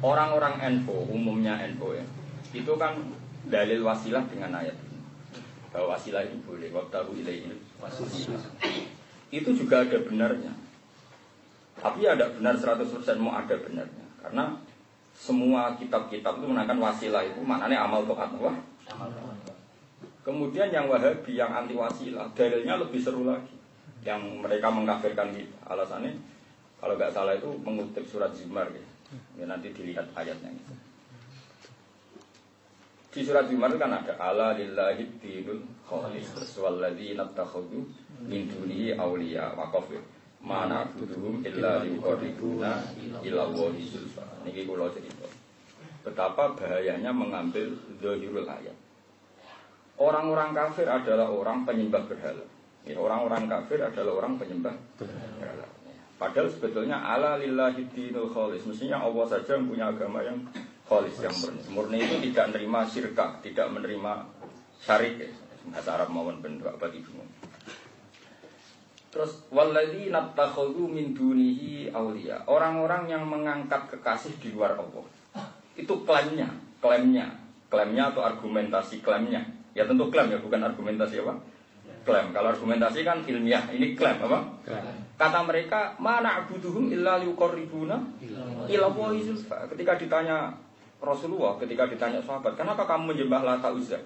Orang-orang NU, umumnya NU ya, itu kan dalil wasilah dengan ayat ini. Bahwa wasilah itu boleh, wabtahu ilaihi wasilah. Itu juga ada benarnya. Tapi ada benar 100% mau ada benarnya. Karena semua kitab-kitab itu menerangkan wasilah itu maknanya amal to'at Allah. Kemudian yang Wahabi, yang anti wasilah, dalilnya lebih seru lagi. Yang mereka mengkafirkan kita. Alasannya, kalau nggak salah itu mengutip surat Zumar. Ya, nanti dilihat ayatnya. Di surat Zumar kan ada ala lillahi dinul khalis walladzina takhudhu min dunihi awliya wa kafir. Mana butuhum illa liqarribuna ila Allahi zulfa. Niki kula cerita. Betapa bahayanya mengambil zahirul ayat. Orang-orang kafir adalah orang penyembah berhala. Ya, orang-orang kafir adalah orang penyembah berhala. Padahal sebetulnya ala lillahi dinul khalis. Mestinya Allah saja yang punya agama yang khalis, yang murni. Murni itu tidak menerima syirka, tidak menerima syarik. Bahasa Arab mawon bentuk bagi bingung. Terus walladzina takhudhu min dunihi awliya. Orang-orang yang mengangkat kekasih di luar Allah. Itu klaimnya atau argumentasi klaimnya. Ya tentu klaim ya, bukan argumentasi apa? Klaim. Kalau argumentasi kan ilmiah, ini klaim apa? Kata mereka, mana abuduhum illa liqarribuna ila Allahi zulfa. Ketika ditanya Rasulullah, ketika ditanya sahabat, kenapa kamu menyembah Lata Uzza?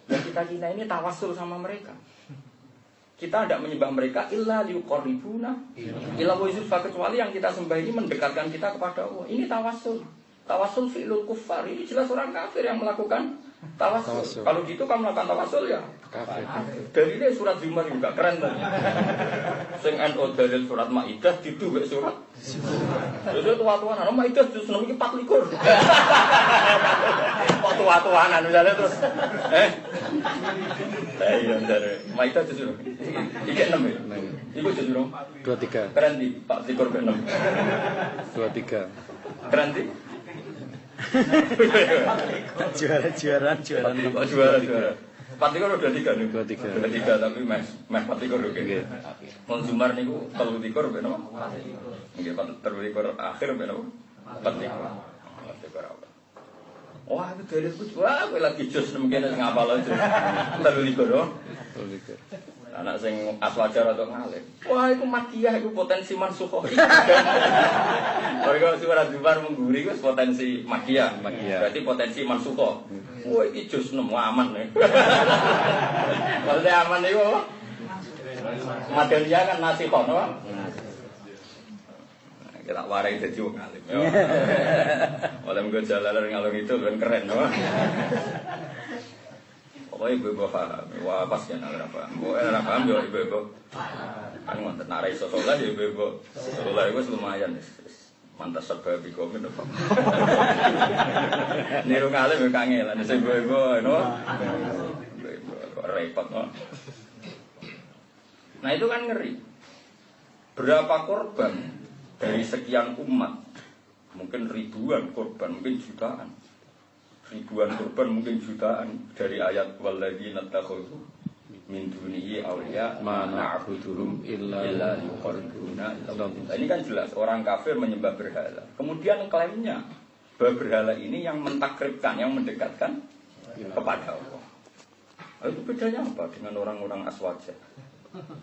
Ya kita ini tawassul sama mereka. Kita tidak menyembah mereka illa liqarribuna ila Allahi zulfa, kecuali yang kita sembah ini mendekatkan kita kepada Allah. Ini tawassul. Tawassul fi'lul kuffar. Ini jelas orang kafir yang melakukan tawassul. Kalau gitu kamu melakukan tawassul ya kafir. Dalilnya surat Zumar juga keren tadi. Sing NU dalil surat Maidah ditu wek surat. Itu tua-tuanan, Maidah juz 6 iki 24. Kok tua-tuanan misalnya terus. Iya bener. Maidah juz 6. Iki 6 ya. Iku juz 23. Keren di Pak Zikor 6. 23. Keren di juara. Patikur udah 3 nih. 23 tapi meh patikur oke. Konsumar niku 33 ben apa? Nggih 33 akhir ben apa? Patikur. Wah, itu dalilku wah kowe lagi jos nemkene ngapal aja. 33 do. 33. Anak sing aswajar atau ngalih. Wah, itu makiyah, itu potensi mansukhoh. Kalau surat Zumar mengguri itu potensi makiyah. Berarti potensi mansukhoh. Wah, ini jus nemu aman nih. Maksudnya aman itu apa? Madelia kan nasihon, apa? Kita warai jadi orang alim. Oleh gue jalan ngalung itu kan keren, apa? Pokoknya ibu-ibu paham, wah pas ya nggak paham juga ibu-ibu. Kan ngonten narai sosolah ya ibu-ibu. Sosolah itu lumayan, mantas sebab bikomin apa. Niru ngalim ya kangelan, ibu-ibu, no. Repot, no. Nah itu kan ngeri. Berapa korban dari sekian umat? Mungkin ribuan korban, mungkin jutaan. Ribuan korban mungkin jutaan dari ayat walladzina takhudhu min dunihi awliya ma na'buduhum illa liqarribuna. Ini kan jelas orang kafir menyembah berhala. Kemudian klaimnya bahwa berhala ini yang mentakribkan, yang mendekatkan kepada Allah. Itu bedanya apa dengan orang-orang aswaja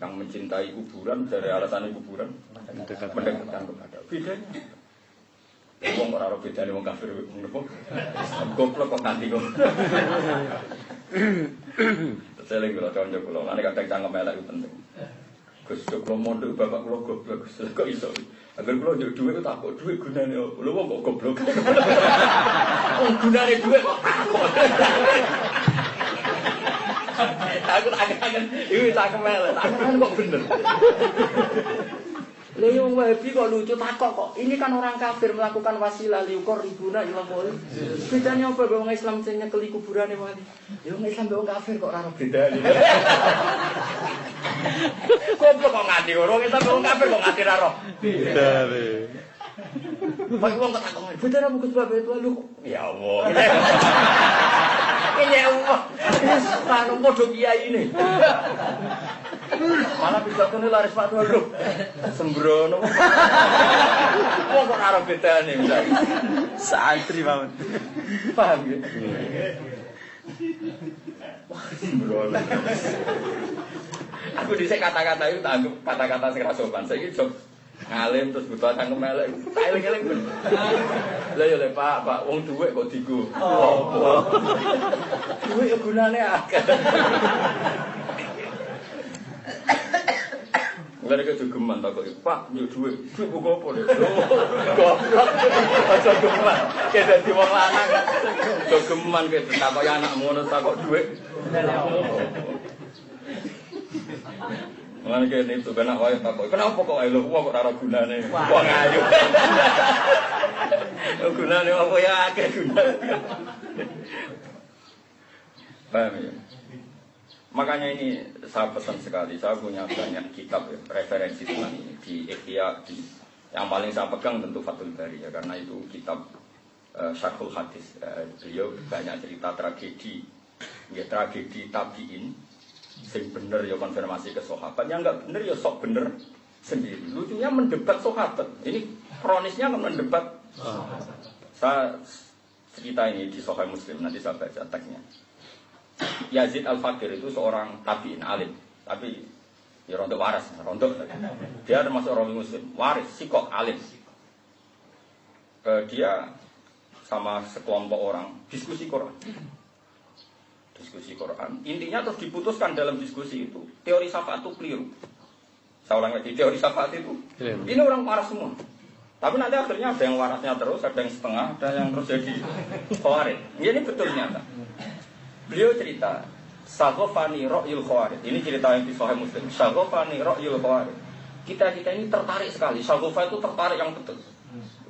yang mencintai kuburan dari alasan kuburan mendekatkan kepada Allah? Bedanya wong ora ora bedane wong kafir ngono. Goblok kok nganti kok. Seling kula kanca kula, nek kadang cangkem elek itu penting. Gus kula mondok bapak kula goblok, kok iso. Agar kula njuk dhuwit tak kok dhuwit gunane opo? Lho wong kok goblok. Wong gunane dhuwit kok takok. Aku agak-agak iki cangkem elek, takon kok bener. Lha Wahabi kok lucu takok kok. Ini kan orang kafir melakukan wasilah liqarribuna ila Allah. Bedane apa wong Islam sing nyekeli kuburane wali? Ya wong Islam wong kafir kok ora ono bedane. Kok nganti wong Islam wong kafir kok nganti ora ono bedane. Pak wong kok takok, bedane apa Gus Bapak itu lu? Ya Allah. Ini ya Allah. Wis padha kiai ini. Malah pidato ini laris Pak Dulu. Sembrono. Kok karo bedane misalnya. Santri banget. Paham ya? Sembrono. Aku dhisik kata-kata itu tak anggap kata-kata sing ra sopan. Saiki jog ngalim terus butuh cangkem elek. Eling-eling. Lah ya le Pak, wong dhuwit kok digo. Oh. Dhuwit yo gunane akeh. Enggak ada kejogeman tak kok, Pak, nyuk duit buku apa deh? Goblok, aja geman, kayak jadi wong lanang, jogeman kayak tak kok anak ngono tak kok duit. Mengenai kayak itu, benak wae tak kok, kenapa kok ayo kok ora gunane? Wong ayu. Gunane apa ya akeh gunane. Paham ya? Makanya ini saya pesan sekali, saya punya banyak kitab ya, referensi tentang ini di Ihya, yang paling saya pegang tentu Fathul Bari ya, karena itu kitab Syarhul Hadis. Beliau banyak cerita tragedi, ya tragedi tabiin, sing bener ya konfirmasi ke sahabat, yang enggak bener ya sok bener sendiri. Lucunya mendebat sahabat, ini kronisnya mendebat. Saya cerita ini di Sahih Muslim, nanti saya baca teksnya. Yazid Al-Fakir itu seorang tabi'in alim, tapi ya rontok waras, rontok. Dia termasuk rawi Muslim, waris, sikok, alim. Dia sama sekelompok orang diskusi Quran. Diskusi Quran. Intinya terus diputuskan dalam diskusi itu, teori syafaat itu keliru. Saya ulang lagi, teori syafaat itu. Ini orang waras semua. Tapi nanti akhirnya ada yang warasnya terus, ada yang setengah, ada yang terus jadi khawarij. Ini betul nyata. Beliau cerita, Saghofani Ra'yul Khawarij. Ini cerita yang di Sahih Muslim. Saghofani Ra'yul Khawarij. Kita ini tertarik sekali. Saghofa itu tertarik yang betul.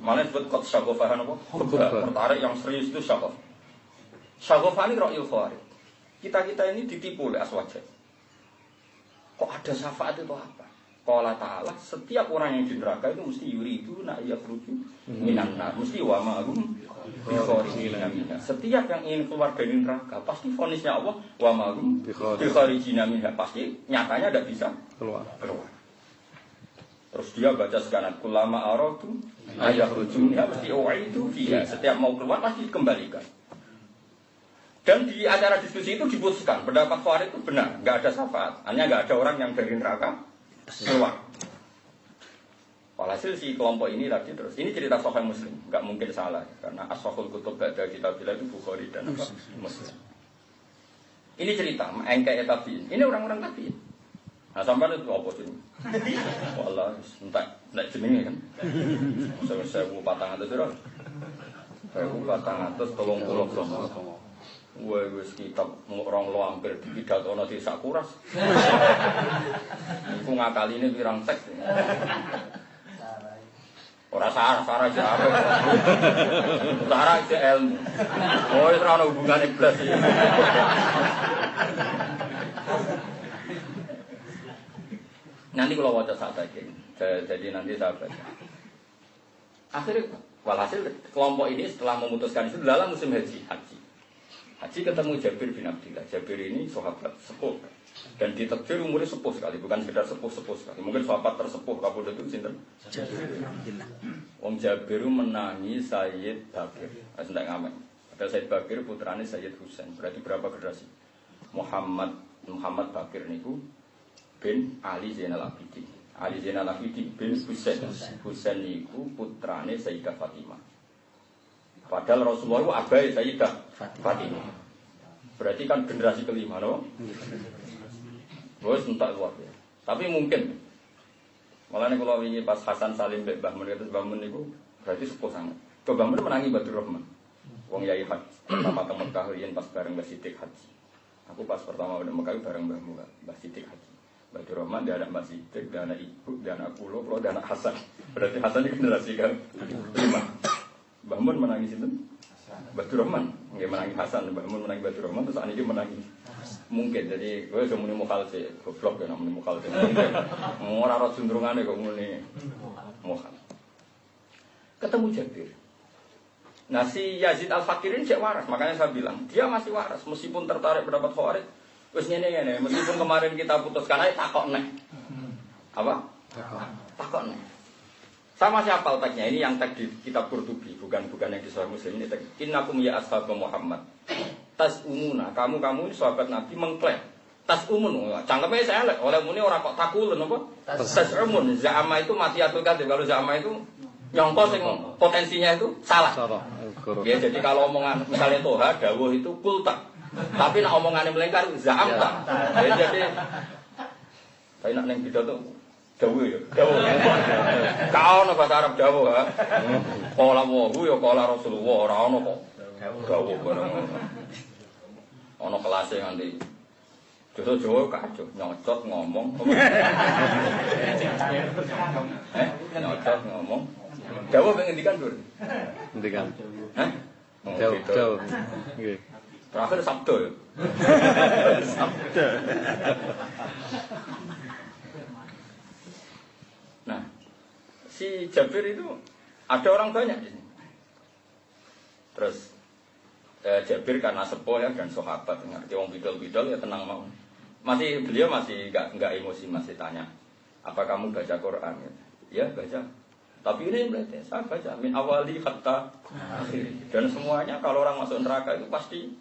Malah disebut kot Saghofa apa? Tertarik yang serius itu Saghof. Saghofani Ra'yul Khawarij. Kita ini ditipu oleh Aswajah. Kok ada syafaat itu apa? Qala ta'ala, setiap orang yang di neraka itu mesti yuridu na yakhruju minan nar. Mesti wa ma'hum bikharijina minha. Setiap yang ingin keluar dari neraka pasti vonisnya Allah wa ma'hum bikharijina minha. Pasti nyatanya tidak bisa keluar. Terus dia baca sekarang kullama aratu ayakhruju minha mesti u'idu fiha. Setiap mau keluar pasti dikembalikan. Dan di acara diskusi itu diputuskan pendapat Khawarij itu benar, enggak ada syafaat. Hanya enggak ada orang yang dari neraka keluar. Walhasil si kelompok ini tadi terus. Ini cerita Sahih Muslim, nggak mungkin salah karena as-sahul kutub ba'da kitabillah itu Bukhari dan Muslim. Ini cerita engkek tabiin. Ini orang-orang tabiin. Nah sampai itu apa sih? Wallah, entek jenenge kan. Saya 400 piro? 400 tolong sama. Wes kitab orang lo hampir dipidatono di Sakuras. Iku ngakaline pirang teks. Ora sarah jare. Sarah itu ilmu. Oh, itu ana hubungane blas. Nanti kalau waca saat lagi, jadi nanti saya baca. Akhirnya, walhasil kelompok ini setelah memutuskan itu dalam musim haji. Haji ketemu Jabir bin Abdillah. Jabir ini sahabat sepuh dan ditakdir umurnya sepuh sekali, bukan sekedar sepuh sekali. Mungkin sahabat tersepuh kapolda itu sinten? Jabir bin Abdillah. Wong Jabir menangi Sayyid Bakir. Sentak ngamen. Padahal Sayyid Bakir putrane Sayyid Husain. Berarti berapa generasi? Muhammad Bakir niku bin Ali Zainal Abidin. Ali Zainal Abidin bin Husain. Husain niku putrane Sayyidah Fatimah. Padahal Rasulullah itu abai Sayyidah Fatimah. Berarti kan generasi kelima, no? Terus entah luar ya. Tapi mungkin. Malah kalau ini pas Hasan Salim Mbah Mun itu Mbah Mun itu berarti sepuh sangat. Ke Mbah Mun menangi Badur Rahman. Wong Yai Haji pertama ke Mekah riyen pas bareng Mbah Siddiq Haji. Aku pas pertama ke Mekah bareng Mbah Siddiq Haji. Badur Rahman dia anak Mbah Siddiq, dia anak ibu, dia anak pulau, dia anak Hasan. Berarti Hasan ini generasi ke lima. Mbah Mun menangis itu Badur Rahman, nggak menangis Hasan. Mbah Mun menangis Badur Rahman, terus saat ini menangis. Mungkin jadi gue cuma muni mukhal sih, goblok ya namanya mukhal sih. Orang orang cenderungannya kok muni mukhal. Ketemu Jabir. Nah si Yazid Al-Fakir ini cek waras, makanya saya bilang dia masih waras meskipun tertarik pendapat Khawarij. Wis ngene meskipun kemarin kita putuskan aja takok nek. Apa? Takok nek. Sama siapa otaknya? Ini yang tag di kitab Qurtubi, bukan yang di Sahih Muslim ini tag. Innakum ya ashab Muhammad. Tas umuna, kamu ini sahabat Nabi mengklaim. Tas umun, cangkemnya saya oleh muni orang kok takulun apa? Tas umun, za'ama itu matiatul kadzib. Kalau za'ama itu nyongko sing potensinya itu salah. Ya jadi kalau omongan misalnya toha dawuh itu kulta. Tapi nak omongannya melengkar za'amta. Ya jadi kayak nak neng pidato dawuh ya. Dawuh. Kau ono bahasa Arab dawuh ha. Qala wahu ya qala Rasulullah ora ono kok. Dawuh bareng. Ono kelasé nganti Jawa kacau, nyocot ngomong. Nyocot ngomong. Jawa pengen ngendikan, Dur. Ngendikan. Hah? Jawa. Nggih. Terakhir Sabdo ya. Sabdo. Nah, si Jabir itu ada orang banyak di sini. Terus Jabir karena sepuh ya dan sahabat ngerti wong bidol-bidol ya tenang mau. Beliau masih enggak emosi, masih tanya, "Apa kamu baca Quran?" Ya, baca. Tapi ini berarti saya baca min awali hatta akhir. Dan semuanya kalau orang masuk neraka itu pasti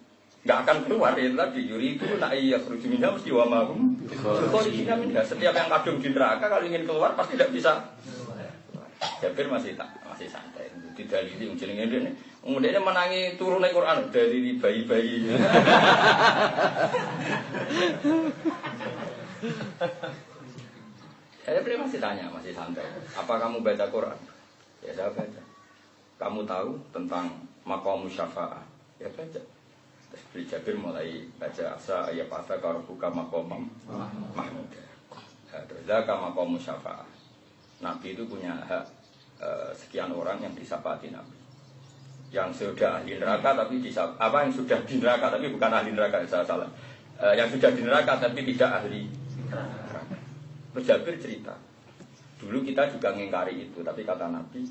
enggak akan keluar ya tadi yuriku nak iya khruju minha mesti wa mahum. Setiap yang kadung di neraka kalau ingin keluar pasti tidak bisa. Jabir masih santai. Didalili jenenge ndene. Ndene menangi turune Quran dari bayi-bayi. Jabir masih tanya, masih santai. Apa kamu baca Quran? Ya saya baca. Kamu tahu tentang maqam syafa'ah? Ya baca. Terus Jabir mulai baca asa ya fasa karubuka maqamam mahmud. Terus zaka maqam syafa'ah. Nabi itu punya hak sekian orang yang disapati Nabi. Yang sudah ahli neraka tapi yang sudah di neraka tapi bukan ahli neraka, saya salah. Yang sudah di neraka tapi tidak ahli neraka. Jabir cerita. Dulu kita juga mengingkari itu, tapi kata Nabi,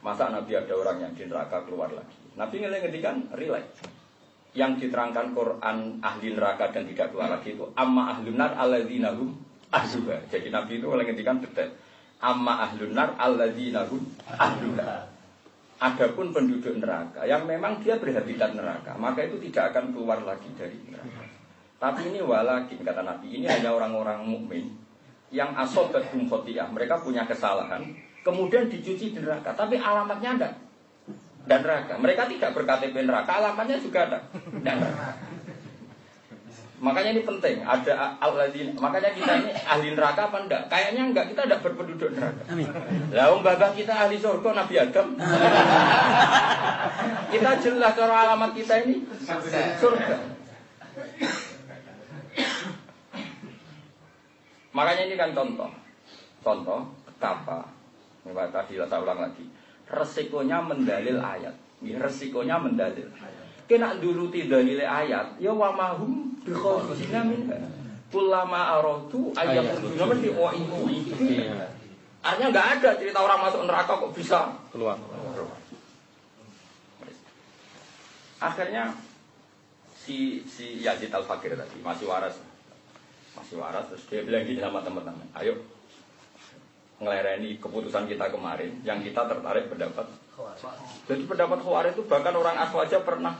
masa Nabi ada orang yang di neraka keluar lagi. Nabi ngendikan relax. Yang diterangkan Quran ahli neraka dan tidak keluar lagi itu amma ahlun nar alladzina hum ahluha. Jadi Nabi itu ngendikan detail. Amma ahlun nar alladzina hum ahluha. Adapun penduduk neraka yang memang dia berhabitat neraka, maka itu tidak akan keluar lagi dari neraka. Tapi ini walakin kata Nabi, ini hanya orang-orang mukmin yang asobatum khotiah, mereka punya kesalahan, kemudian dicuci di neraka, tapi alamatnya ada dan neraka. Mereka tidak berKTP neraka, alamatnya juga ada dan neraka. Makanya ini penting, ada al-ladin. Makanya kita ini ahli neraka apa enggak? Kayaknya enggak, kita enggak berpenduduk neraka. Lah babah kita ahli surga Nabi Adam. Kita jelas cara alamat kita ini surga. Makanya ini kan contoh betapa ini tadi saya ulang lagi. Resikonya mendalil ayat. Ya, resikonya mendalil. Kena nuruti dalil ayat, ya wa mahum bi kharijina minha. Kullama aradu ayat namun di itu. Artinya enggak ada cerita orang masuk neraka kok bisa keluar. Akhirnya si Yazid Al-Fakir tadi masih waras terus dia bilang gini sama teman-teman, ayo ngelereni keputusan kita kemarin yang kita tertarik pendapat. Jadi pendapat Khawarij itu bahkan orang Aswa aja pernah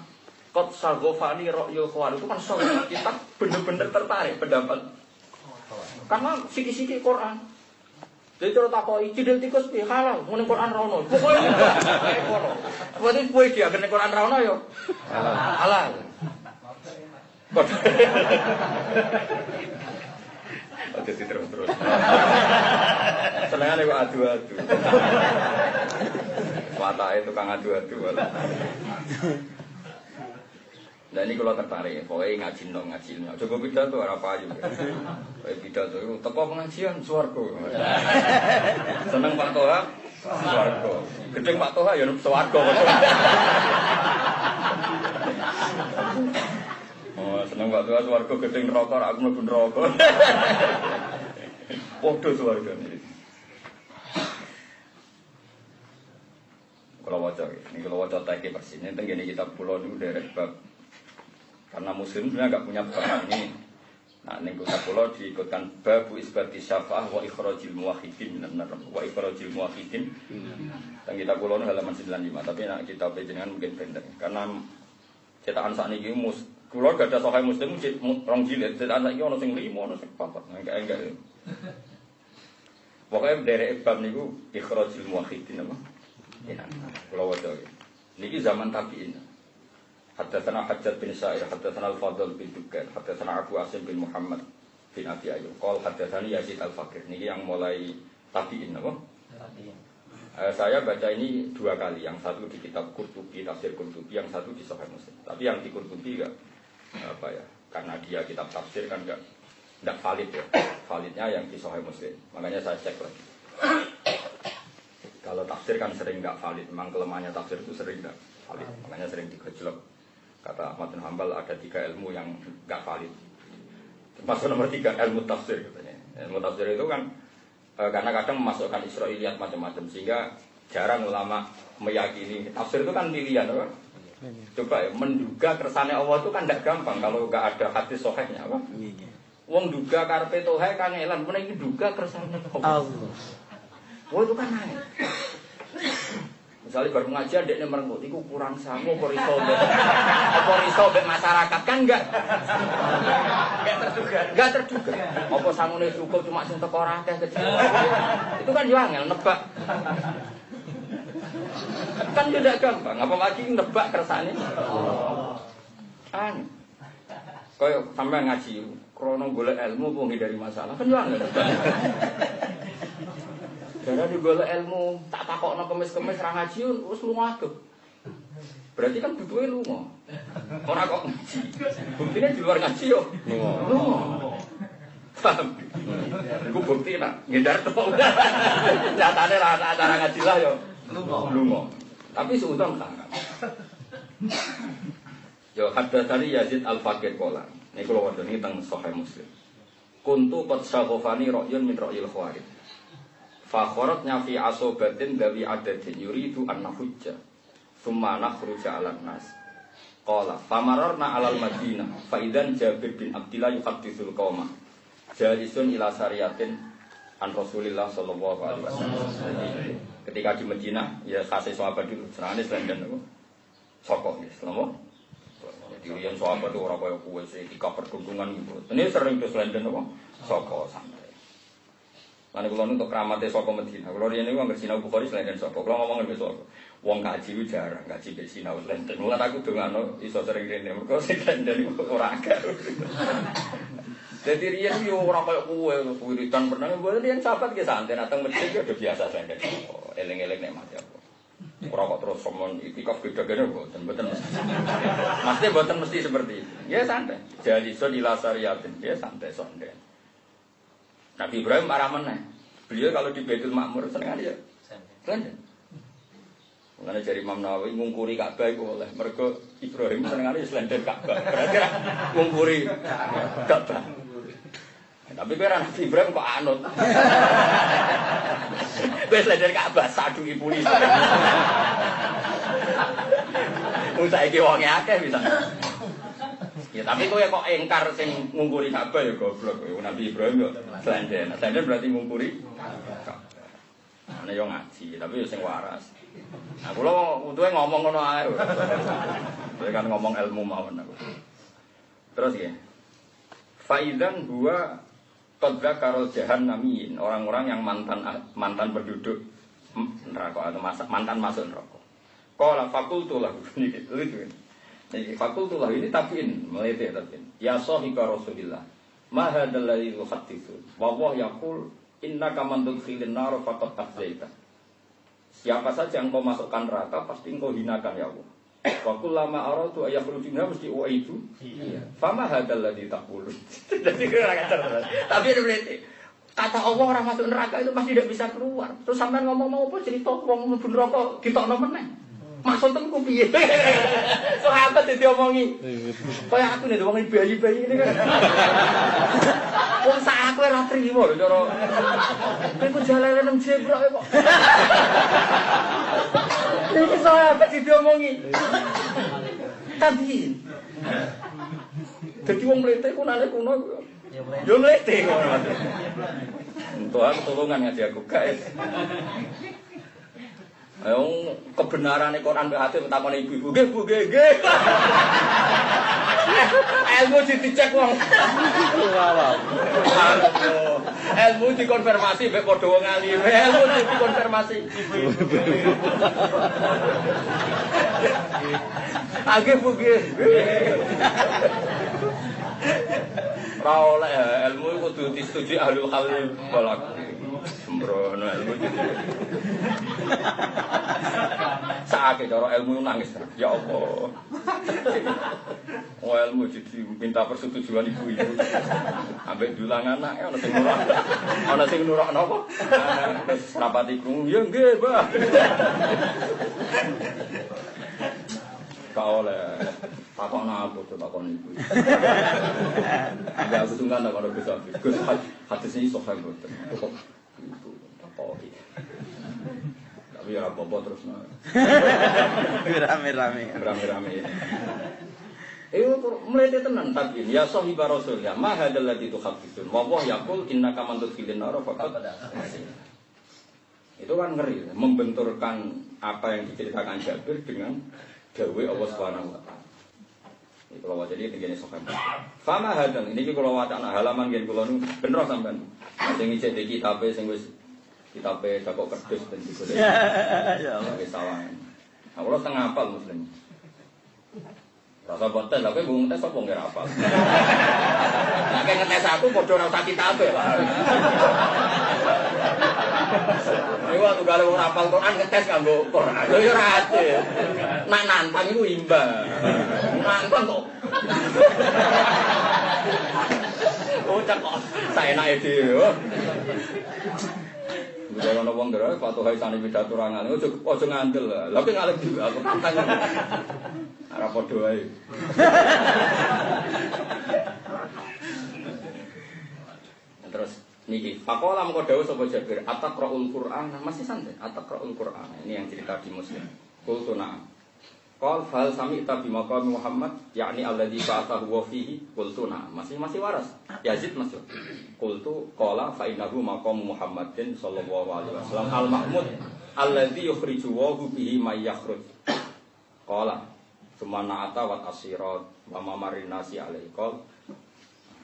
Qad saghofani ra'yu Khawarij itu kan soal kita benar-benar tertarik pendapat. Karena siki-siki Quran. Jadi terus takoki cidil tikus piye halal ngene Quran ra ono. Pokoke kono. Berarti kowe iki agene Quran ra ono ya halal. Jadi terus. Senengane kok adu-adu. Watake tukang adu-adu. Nah ini kalau tertarik, pokoknya ngaji. Coba pidato apa aja. Pokoknya pidato itu teko pengajian swarga. Seneng Pak Toha, swarga. Gedeng Pak Toha ya swarga. Oh, seneng Pak Toha swarga, gedeng neraka, aku mlebu neraka. Padha swarga iki. Kalau waca teke persis, ini kita pulau niku derek bab. Karena muslim sebenarnya nggak punya bahan ini Nah, ning kitab kula diikutkan babu isbati syafa'ah wa ikhrajil muwahhidin minan nar wa ikhrajil muwahhidin. Dan kitab kula halaman 95, tapi nek kitab jenengan mungkin pendek karena cetakan sakniki kula gak ada sahih Muslim rong jilid, cetakan saiki ono sing 5, ono sing 4. Enggak. Pokoke derek bab niku ikhrajil muwahhidin apa? Minan nar. Kula waca iki. Niki zaman tabi'in. Haddatsana Hajjaj bin Sa'ir, haddatsana Al-Fadl bin Dukain, haddatsana Abu Asim bin Muhammad bin Abi Ayyub. Qol haddatsani Yazid Al-Faqih. Niki yang mulai tabi'in apa? Tabi'in. Saya baca ini 2 kali, yang satu di kitab Qurtubi, tafsir Qurtubi, yang satu di Sahih Muslim. Tapi yang di Qurtubi enggak apa ya? Karena dia kitab tafsir kan enggak valid ya. Validnya yang di Sahih Muslim. Makanya saya cek lagi. Kalau tafsir kan sering enggak valid, memang kelemahannya tafsir itu sering enggak valid. Makanya sering digojlok. Kata Ahmad bin Hanbal ada 3 ilmu yang enggak valid. Termasuk nomor 3 ilmu tafsir katanya. Ilmu tafsir itu kan karena kadang memasukkan Israiliyat macam-macam sehingga jarang ulama meyakini tafsir itu kan pilihan, apa? Coba ya menduga kersane Allah itu kan tidak gampang kalau enggak ada hadis sahihnya, apa? Wong duga karepe tohe kan elan, men iki duga kersane Allah. Oh itu kan aneh. Misalnya baru pengajian dekne merenggut iku kurang sangu apa riso mbek masyarakat kan enggak terduga. Apa sangune cukup cuma sing teko ora akeh kecil. Itu kan yo angel nebak. Kan tidak gampang, apa lagi nebak kersane. Aneh. Kaya sampean ngaji krono golek ilmu apa ngindari masalah kan yo angel. Karena di golek ilmu tak takokno kemis-kemis ra ngaji wis lunga adep. Berarti kan butuhe lunga. Ora kok ngaji. Buktine di luar ngaji yo. Lunga. Paham? Iku bukti nak ngindar tok. Nyatane ra acara ngaji lah yo. Lunga. Tapi seudon sangat. Yo haddatsani Yazid Al-Faqih qala. Niku kula wondoni teng Sahih Muslim. Kuntu qad saghafani ra'yun min ra'yil khawarij. Fakhoratnya fi asobatin gawi adadin yuridu an-nahujja summa nakhruja ala nas. Qala famararna alal Madinah fa idzan Jabir bin Abdillah yuhadditsul qauma jalisun ila sariyatin an Rasulillah sallallahu alaihi wasallam. Ketika di Madinah ya kasih sahabat dulu senane slendan apa? Sokok ya, selama. Jadi riyen sahabat itu ora kaya kowe sing pertuntungan gitu. Ini sering ke slendan apa? Sokok santai. Lan kula untuk kramate saka Madinah. Kula riyen niku anggere sinau Bukhari selain saka. Kula ngomong ngene saka. Wong kaji jarang, kaji be sinau lenten. Mula aku dongano iso sering rene. Mergo sing lenten niku ora akeh. Dadi riyen yo ora kaya kowe wiridan pernah mboten riyen sahabat ki santai datang masjid yo biasa lenten. Eling-eling nek mati aku. Ora kok terus somon itikaf gede-gede mboten mesti. Mesti mboten mesti seperti itu. Ya santai. Jadi so dilasariatin, ya santai sonde. Nabi Ibrahim marah meneh. Beliau kalau di Baitul Ma'mur seneng aja. Seneng. Mengenai dari Imam Nawawi ngungkuri Ka'bah itu oleh mergo Ibrahim seneng aja selender Ka'bah. Berarti ngungkuri Ka'bah. Tapi kira Nabi Ibrahim kok anut. Kowe selender Ka'bah saduki polisi. Wong saiki wonge akeh bisa. Ya tapi kowe kok engkar sing ngungkuri Ka'bah ya goblok. Nabi Ibrahim yo slenden. Slenden berarti ngungkuri Ka'bah. Ana yo ngaji, tapi yo sing waras. Nah kula utuhe ngomong ngono ae. Kowe kan ngomong ilmu mawon aku. Terus ya. Faidan huwa qadza karol jahannamiyin, orang-orang yang mantan penduduk neraka atau mantan masuk neraka. Qala fakultu lahu niki lucu. Jadi fakultulah ini tabiin melete tabiin. Ya sahika Rasulillah. Ma hadzal ladzi yuhadditsu. Wa huwa yaqul innaka man tudkhilin nar faqad akhzaita. Siapa saja yang kau masukkan neraka pasti engkau hinakan ya Allah. Wa kullama aratu ayakhrujuha mesti itu. Iya. Fama hadzal ladzi taqul. Jadi kira kata. Tapi ada melete. Kata Allah orang masuk neraka itu pasti tidak bisa keluar. Terus sampean ngomong mau apa cerita wong mlebu neraka ditokno meneh. Maksudnya ku piye? Sahabat diomongi. Kaya aku nek diomongi bayi-bayi ini kan. Wong sak aku ora trimo lho cara. Kowe ku jalane nang jebrok kok. Iki sahabat diomongi. Tapi dadi wong mlete kunane kuno Yo mlete ngono. Untuk aku tolongan ngaji aku guys. Ayo kebenaran Quran mbek hati takon ibu-ibu. Nggih, Bu, nggih. Ilmu dicek wong. Wow. Ilmu dikonfirmasi mbek padha wong alim. Ilmu dikonfirmasi ibu-ibu. Nggih, Bu, nggih. Ora oleh ilmu kudu disetujui ahlul halal wal aqd. Sembrono ilmu jadi. Saake cara ilmu nangis. Ya Allah. Oh ilmu jadi minta persetujuan ibu-ibu. Ambek dulang anak ana sing nurut. Ana sing nurut napa? Wis rapati krungu. Ya nggih, Mbah. Kau oleh takon apa tuh takon ibu. Agak aku tunggu nak kalau bisa. Gus hadis ini sohail betul. Itu takoi. Tapi ya apa terus nak. Rame-rame. Mulai tenan tapi ya sahibah rasul ya ma hadzal ladzi tuhadditsun wa huwa yaqul innaka man tudkhilin nar faqad. Itu kan ngeri, membenturkan apa yang diceritakan Jabir dengan dawuh Allah Subhanahu wa taala. Iki kula waca iki tengene sokan. Fama hadan ini kula wacana halaman ngen kula nu bener sampean. Sing ngicek iki kitabe sing wis kitabe dakok kertas ben digolek. Ya Allah wis sawangan. Nah, kula setengah hafal muslim. Rasa boten lha kowe ngomong tes apa nggih hafal. Nek ngetes aku padha ora usah kitabe. Iku aku gale wong hafal Quran ngetes kanggo Quran. Lho ya ora ate. Nek nantang iku imbang. Nantang kok. Ucap kok saenake dhewe. Bila ana wong ndara Fatihah sane pidato rangan aja ngandel. Lha kok ngalih juga aku tantang. Ora padha wae. Terus niki, faqala mengko dawuh sapa Jabir, "Ataqra'ul Qur'an?" Masih santai, "Ataqra'ul Qur'an." Ini yang cerita di Muslim. Qultu na'am. Qal fal sami'ta bi maqami Muhammad, yakni alladzi ba'athahu wa fihi. Qultu na'am. Masih waras. Yazid masuk. Qultu qala fa innahu maqamu Muhammadin sallallahu alaihi wasallam al-mahmud alladzi yukhriju wa bihi may yakhruj. Qala sumana ata wa asirat wa mamarin nasi alaihi qol.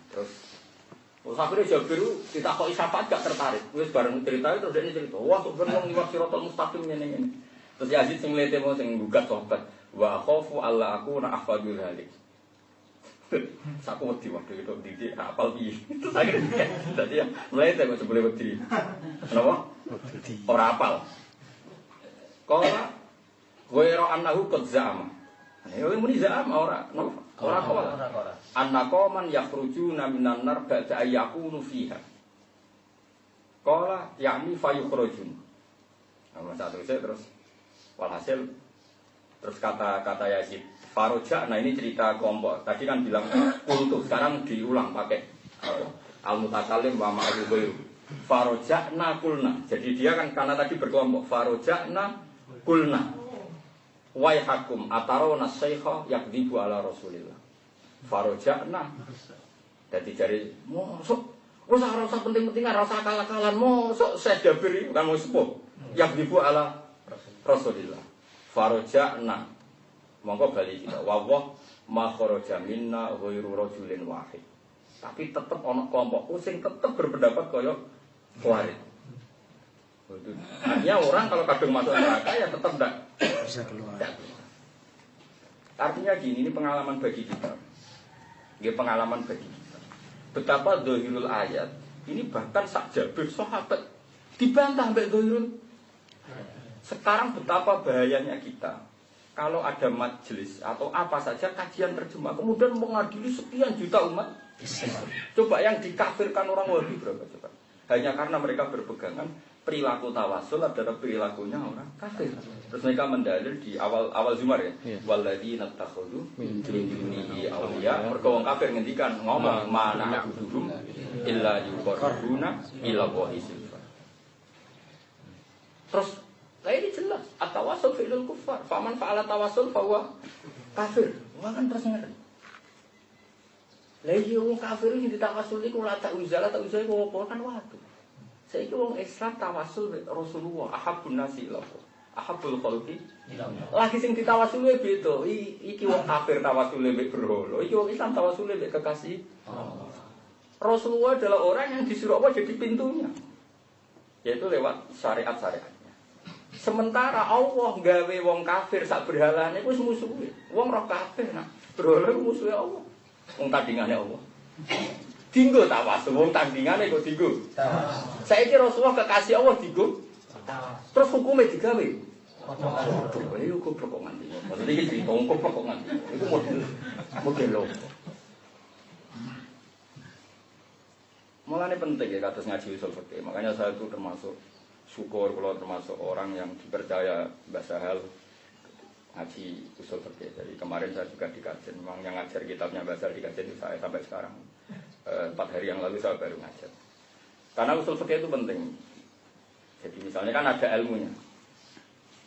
Terus akhirnya Jabir ditakoki syafaat gak tertarik. Wis bareng cerita terus dia cerita, wah kok ben wong liwat siratal mustaqim ngene-ngene. Terus Yazid sing mlete mau sing gugat sahabat, wa khafu alla aku na ahfadul halik. Saku wedi waktu itu didik hafal piye. Terus akhirnya dadi ya mlete kok sebule wedi. Kenapa? Ora hafal. Qala wa yara annahu qad za'ama. Ya muni za'ama ora qala. Annaka man yakhrujuna minan nar ba'da ayyakunu fiha. Qala yakni fayukhrujun. Nah, terus walhasil terus kata Yazid Faroja, nah ini cerita kelompok. Tadi kan bilang kultu, sekarang diulang pakai al-mutakallim wa ma'al ghairu. Faroja na kulna. Jadi dia kan karena tadi berkelompok. Faroja na kulna. Wai hakum atarawna syaikha yakdzibu ala Rasulillah. Faroja na. Jadi jari mosok rasa penting-pentingan, rasa akal-akalan mosok saya Jabir kan mau sepuh. Yakdzibu ala Rasulillah. Faroja na. Monggo bali kita wawah ma kharaja minna ghairu rajulin wahid. Tapi tetap ana kelompok sing tetap berpendapat kaya Khawarij. Artinya orang kalau kadung masuk neraka ya tetap enggak bisa keluar. Artinya gini, ini pengalaman bagi kita. Ini pengalaman bagi kita. Betapa dzahirul ayat ini bahkan sak Jabir sahabat dibantah mbek dzahirul. Sekarang betapa bahayanya kita. Kalau ada majelis atau apa saja kajian terjemah kemudian mengadili sekian juta umat. Coba yang dikafirkan orang Wahabi berapa coba? Hanya karena mereka berpegangan perilaku tawasul adalah perilakunya orang kafir. Terus mereka mendalil di awal Zumar ya. Walladzina takhudhu min dunihi awliya. Mereka orang kafir ngendikan ngomong mana abuduhum illa yuqarribuna ila Allahi zulfa. Terus nah ini jelas, at-tawassul fi'lul kuffar. Faman fa'ala tawassul fahuwa kafir. Wah kan terus ngeri. Lah iya wong kafir sing ditawasul iku la tak uzala iku apa kan watu. Saiki wong Islam tawasul mek Rasulullah, ahabbun nasi ilallah. Ahabbul khalqi ilallah. Lagi sing ditawasule beda. Iki wong kafir tawasule mek berhala. Iki wong Islam tawasule mek kekasih Allah. Rasulullah adalah orang yang disuruh Allah jadi pintunya. Yaitu lewat syariat-syariatnya. Sementara Allah gawe wong kafir sak berhalane wis musuhe. Wong roh kafir nak berhala musuhe Allah. Wong tandingane Allah. Dinggo tawasul wong tandingane kok dinggo. Saiki Rasulullah kekasih Allah dinggo. Terus hukumnya digawe. Ayo kok prokongan iki. Maksudnya iki cerita kok prokongan. Itu model lho. Mulane penting ya kados ngaji usul fikih. Makanya saya itu termasuk syukur kalau termasuk orang yang dipercaya Mbah Sahal ngaji usul fikih. Jadi kemarin saya juga dikaji, memang yang ngajar kitabnya Mbah Sahal dikaji itu saya sampai sekarang. 4 hari yang lalu saya baru ngajar. Karena usul fikih itu penting. Jadi misalnya kan ada ilmunya.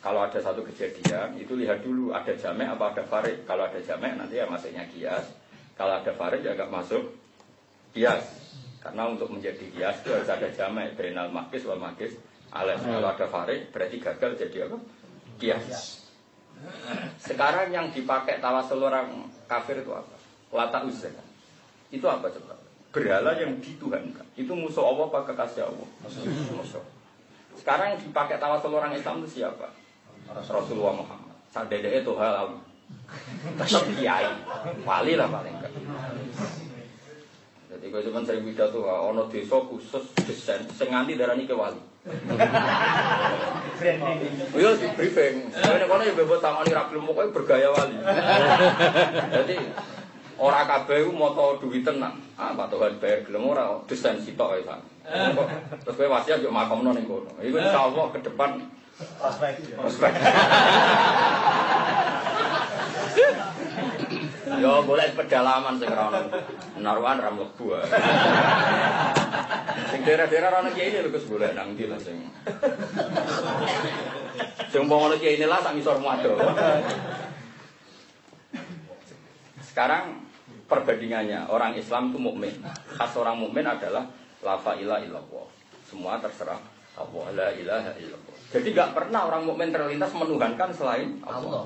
Kalau ada satu kejadian, itu lihat dulu ada jamek apa ada farid. Kalau ada jamek nanti ya masuknya kias. Kalau ada farid ya agak masuk kias. Karena untuk menjadi kias itu harus ada jamek. Bainal makis wal makis alas. Kalau ada farid berarti gagal jadi apa? Kias. Sekarang yang dipakai tawasul orang kafir itu apa? Lata uzza. Itu apa coba? Berhala yang dituhankan. Itu musuh Allah apa kekasih Allah? Musuh. Sekarang yang dipakai tawasul orang Islam itu siapa? Rasulullah Muhammad. Sadede itu halal. Tetap kiai. Wali lah paling enggak. Jadi kalau cuma sering pidato, ono desa khusus desain, senganti darani ke wali. Iya di briefing. Kono ya bebot tamani ra gelem pokoke bergaya wali. Jadi ora kabeh ku moto duwit tenan. Ah Pak Tuhan bayar gelem ora desain sitok ae sak. Terus kowe wasiat yo makomno ning kono. Iku insyaallah ke depan prospek. Yo boleh pedalaman sing ora ono naruhan ra mlebu. Sing daerah-daerah ana kiai lho Gus boleh nang ndi lho sing. Sing umpama kiai ini lah sak ngisor muado. Sekarang perbandingannya orang Islam itu mukmin. Khas orang mukmin adalah la ilaha illallah. Semua terserah Allah, la ilaha illallah. Jadi enggak pernah orang mukmin terlintas menuhankan selain Allah.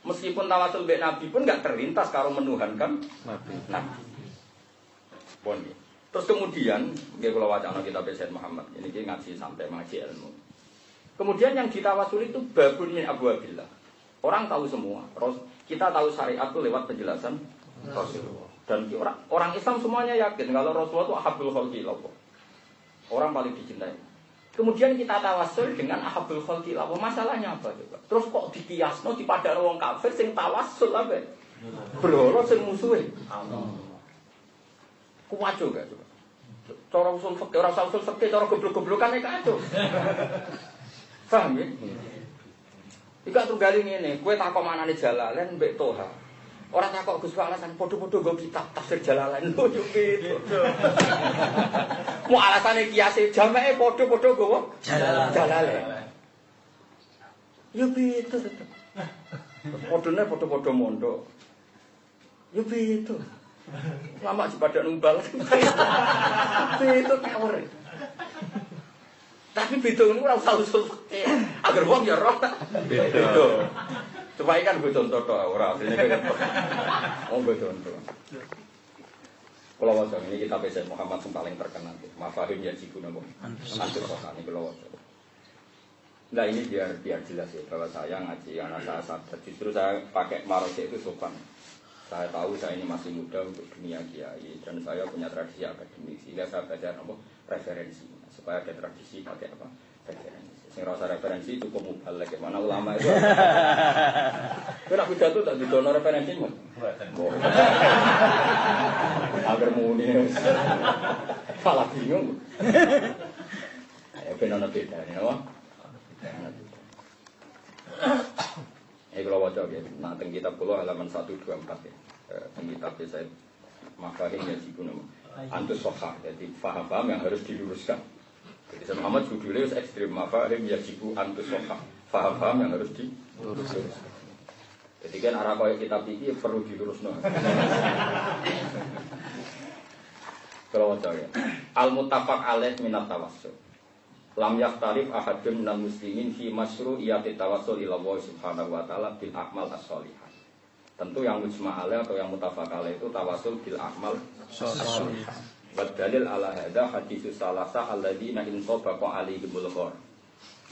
Meskipun tawasul mbek Nabi pun enggak terlintas kalau menuhankan Nabi. Bon. Terus kemudian nggih kula wacana kitab Sayyid Muhammad. Ini ki ngaji sampai ngaji ilmu. Kemudian yang ditawasuli itu babun min abwabillah. Orang tahu semua. Kita tahu syariat itu lewat penjelasan Rasulullah. Dan orang Islam semuanya yakin kalau Rasulullah itu ahabbul khalqi ilallah. Orang paling dicintai. Kemudian kita tawasul dengan ahabbul khalqi ilallah. Masalahnya apa coba? Terus kok dikiasno dipadakno wong kafir sing tawasul apa? Berhala sing musuhe. Kuat juga coba. Cara usul fikih, ora usah usul fikih, cara goblok-goblokan iki kacau. Paham ya? Ika tunggali ngene, kowe takok manane Jalalain mbek Toha. Ora takok Gus alasan padha-padha nggo kitab tafsir Jalalain lho yo gitu. Mu alasane kiase jameke padha-padha nggowo Jalalain. Yo gitu tetep. Padane padha-padha mondok. Yo gitu. Lama dipadha numbal. Itu kawur. Tapi beda ini ora usah usul fikih. Agar wong ya roh tak. Beda. Supaya kan gue contoh tok ora asline kene. Oh gue contoh. Kalau waca ini kitab Sayyid Muhammad yang paling terkenal. Mafahim ya jiku napa? Antus Sokan iki kalau waca. Nah ini biar jelas ya bahwa saya ngaji anak saya sadar. Justru saya pakai marojek itu sopan. Saya tahu saya ini masih muda untuk dunia kiai dan saya punya tradisi akademik sehingga saya belajar apa referensi supaya ada tradisi pakai apa referensi. Sing rasa referensi cukup mubalek mana ulama itu. Kena pidato tak didono referensi mas. Agar muni. Salah bingung. Ya benar beda ini apa? Kalau wajah ya, nah teng kitab kula halaman 124 ya. Teng kitab saya Mafahim ya jiku nama Antus Sohah, jadi faham-faham yang harus diluruskan. Jadi Sayyid Muhammad judulnya ekstrim Mafahim ya jiku Antus Sohah, faham-faham yang harus diluruskan. Jadi kan arah kaya kitab ini perlu diluruskan. Kalau waca ya. Al muttafaq alaih minat tawassul. Lam yaftarif ahadun minal muslimin fi masyru'iyati tawassul ila Allah subhanahu wa ta'ala bil a'mal as-sholihah. Tentu yang mujma' alaih atau yang muttafaq alaih itu tawassul bil a'mal as-sholihah. Wa dalil ala hadza haditsus salasa alladziina in sabaqa alaihimul ghar.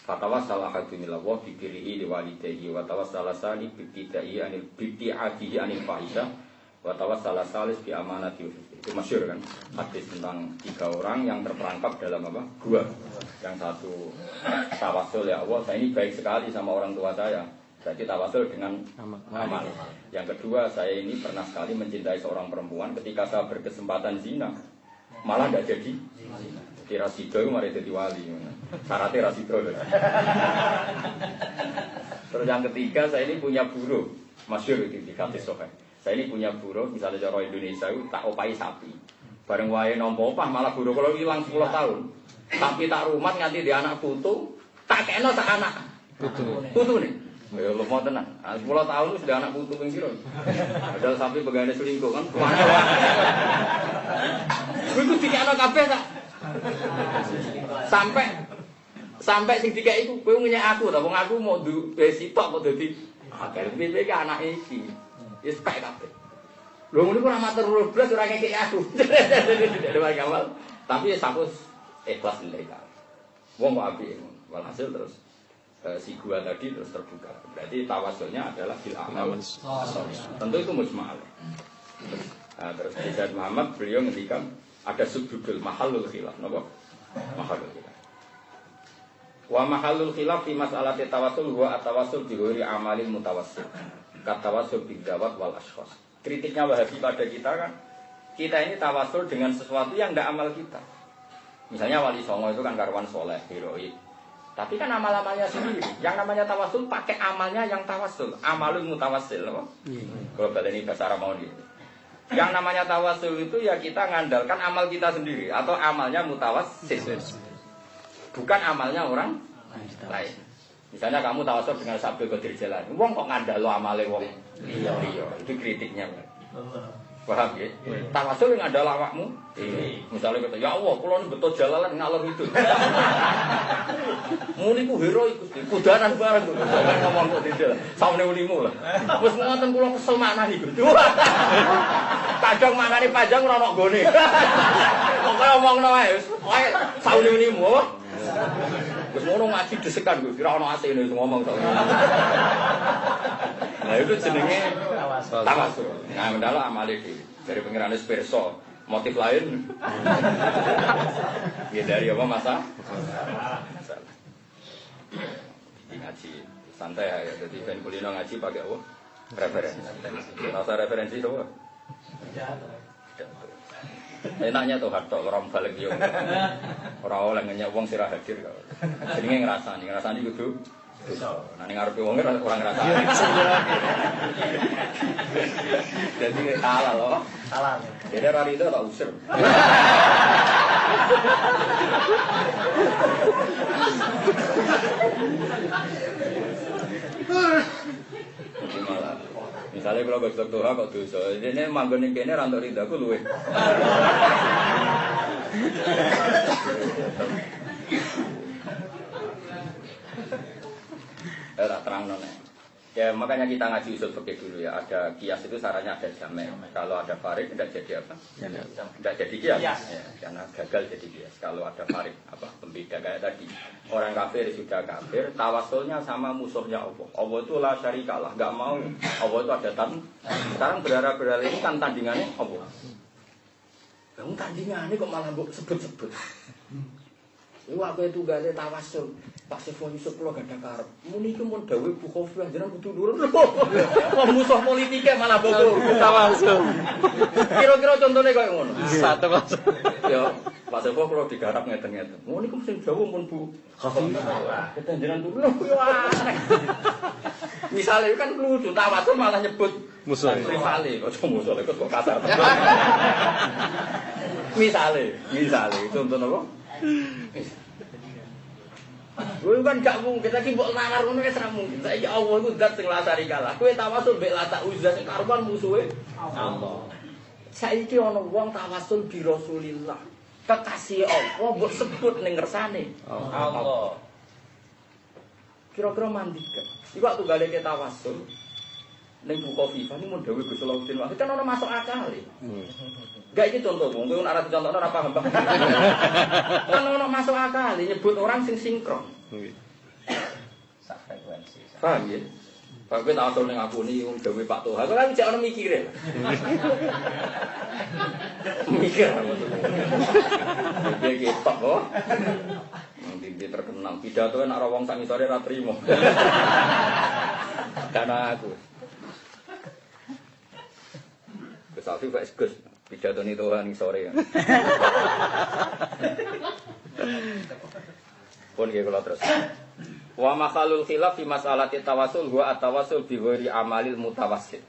Fatawassala ahadun ila Allah bi birrihi li walidayhi wa tawassala sani bi bidaihi anil bid'atihi anil fahisah wa tawassala salis bi amanati. Itu masyhur kan hadis tentang 3 orang yang terperangkap dalam apa? Gua. Yang satu tawasul ya Allah, saya ini baik sekali sama orang tua saya. Jadi tawasul dengan amal. Yang kedua, saya ini pernah sekali mencintai seorang perempuan ketika saya berkesempatan zina. Malah tidak jadi. Jadi rasido itu mari jadi wali. Syaratnya rasido. Terus yang ketiga, saya ini punya buruh. Masyhur itu di hadis sahih. Saya ini punya buruh, misalnya cara Indonesia itu tak opai sapi. Bareng wae nampa opah malah buruh kalau hilang 10 tahun. Sapi tak rumat nganti di anak putu, tak kena tak anak. Putu nih. Ya lu mau tenang. 10 tahun itu sudah anak putu ping sira. Padahal sapi begane selingkuh kan. Itu dikekno kabeh tak. Sampai sing dikek iku kowe ngenyek aku ta wong aku mau duwe sitok kok dadi akeh piye iki anake iki. Ya spek kabeh. Lho ngono ku ora matur nuwun blas ora ngekeki aku. Tapi ya sakus ikhlas mereka. Wong kok apik ngono. Walhasil terus si gua tadi terus terbuka. Berarti tawasulnya adalah bil amal. Tentu itu mujma'. Nah, terus di Sayyid Muhammad beliau ngendikan ada subjudul mahallul khilaf, napa? Mahallul khilaf. Wa mahallul khilaf fi mas'alati tawassul huwa at-tawassul bi ghairi amalil mutawassil. Tawassul bil dawat wal ashkhas. Kritiknya Wahabi pada kita kan, kita ini tawasul dengan sesuatu yang tidak amal kita. Misalnya Wali Songo itu kan karwan soleh, heroik. Tapi kan amal-amalnya sendiri. Yang namanya tawasul pakai amalnya yang tawasul, amalul mutawassil. Kalau ini bahasa Arab mau gitu. Yang namanya tawasul itu ya kita ngandalkan amal kita sendiri atau amalnya mutawassil. Bukan amalnya orang lain. Misalnya kamu tawasul dengan Sabtu Qadir Jalan, wong kok ngandalo amale wong liya. Itu kritiknya. Paham ya? Tawasul yang ngandalo awakmu. Misalnya kata, ya Allah, kula betul jalalan ngalor itu. Muni ku hero iku kudanan bareng kok. Ngomong kok detail. Saune unimu lah. Wis ngoten kula kesel makna iku. Kadang maknane panjang ora ono gone. Pokoke omongno wae wis. Pokoke saune unimu. Wis ngono ngaji desekan kok ora ono atine ngomong tok. Nah itu jenenge tawasul. Nah mendalah amale iki dari pengiran Perso. Motif lain ya dari apa masa ngaji santai ya. Jadi ben kulino ngaji pakai apa? Referensi. Rasa referensi itu apa? Enaknya tuh harto orang balik yo. Orang oleh ngenyek wong sira hadir kok. Jenenge ngrasani kudu nah ning ngarepe wong ora ngrasani. Jadi halal loh. Halal. Jadi hari itu tak usir. Misalnya kalau gosok doa kok dosa, ini manggon yang kene rantok ridaku luwe. Tak terang nona. Ya makanya kita ngaji usul fikih dulu ya. Ada kias itu sarannya ada jamek. Kalau ada farik tidak jadi apa? Tidak jadi kias. Ya, karena gagal jadi kias. Kalau ada farik apa? Pembeda kayak tadi. Orang kafir sudah kafir. Tawasulnya sama musuhnya Allah. Allah itu la syarikalah. Gak mau. Allah itu ada sekarang berharap ini kan tandingannya Allah. Kamu tandingannya kok malah sebut-sebut. Aku itu gak ada tawasul. Pak Sefon Yusuf kalau gak ada karep. Muni itu mau dawai Bu Khofi yang jenang butuh nurun. Wah musuh politiknya malah bodoh. Tawasul. Kira-kira contohnya kayak ngono. Satu mas. Ya Pak Sefon kalau digarap ngeten-ngeten. Muni itu mesti jauh pun Bu Khofi. Kita jenang turun. Misalnya kan lucu. Tawasul malah nyebut musuh. Rivali. Kok musuh kok kasar. Misalnya. Contoh apa? Gue kan gak mungkin lagi mbok nawar ngono wis ra mungkin. Saiki Allah iku zat sing la syarikalah. Kowe tawasul mbek Lata Uzza sing karuan musuhe Allah. Saiki ana wong tawasul bi Rasulillah. Kekasih Allah mbok sebut ning ngersane Allah. Kira-kira mandika. Iku waktu gale ke tawasul ning buku FIFA ini mun dawuh Gusti Laudin Wahid kan ana masuk akal. Enggak iki contoh, wong kowe ora dicontohno ora paham. Kan ana masuk akal nyebut orang sing sinkron. Nggih. Sak frekuensi. Paham ya? Pak kowe tawasul ning aku niki wong dawuh Pak Toha. Kok kan jek ana mikire. Mikir. Dia ketok kok. Nanti terkenal pidato nek ora wong sak ngisore ra trimo. Karena aku. Gus Alfi Pak Gus pidato ni Tuhan sore. Pun nggih kula terus. Wa makhalul khilaf fi mas'alati tawassul huwa at-tawassul bi ghairi amalil mutawassil.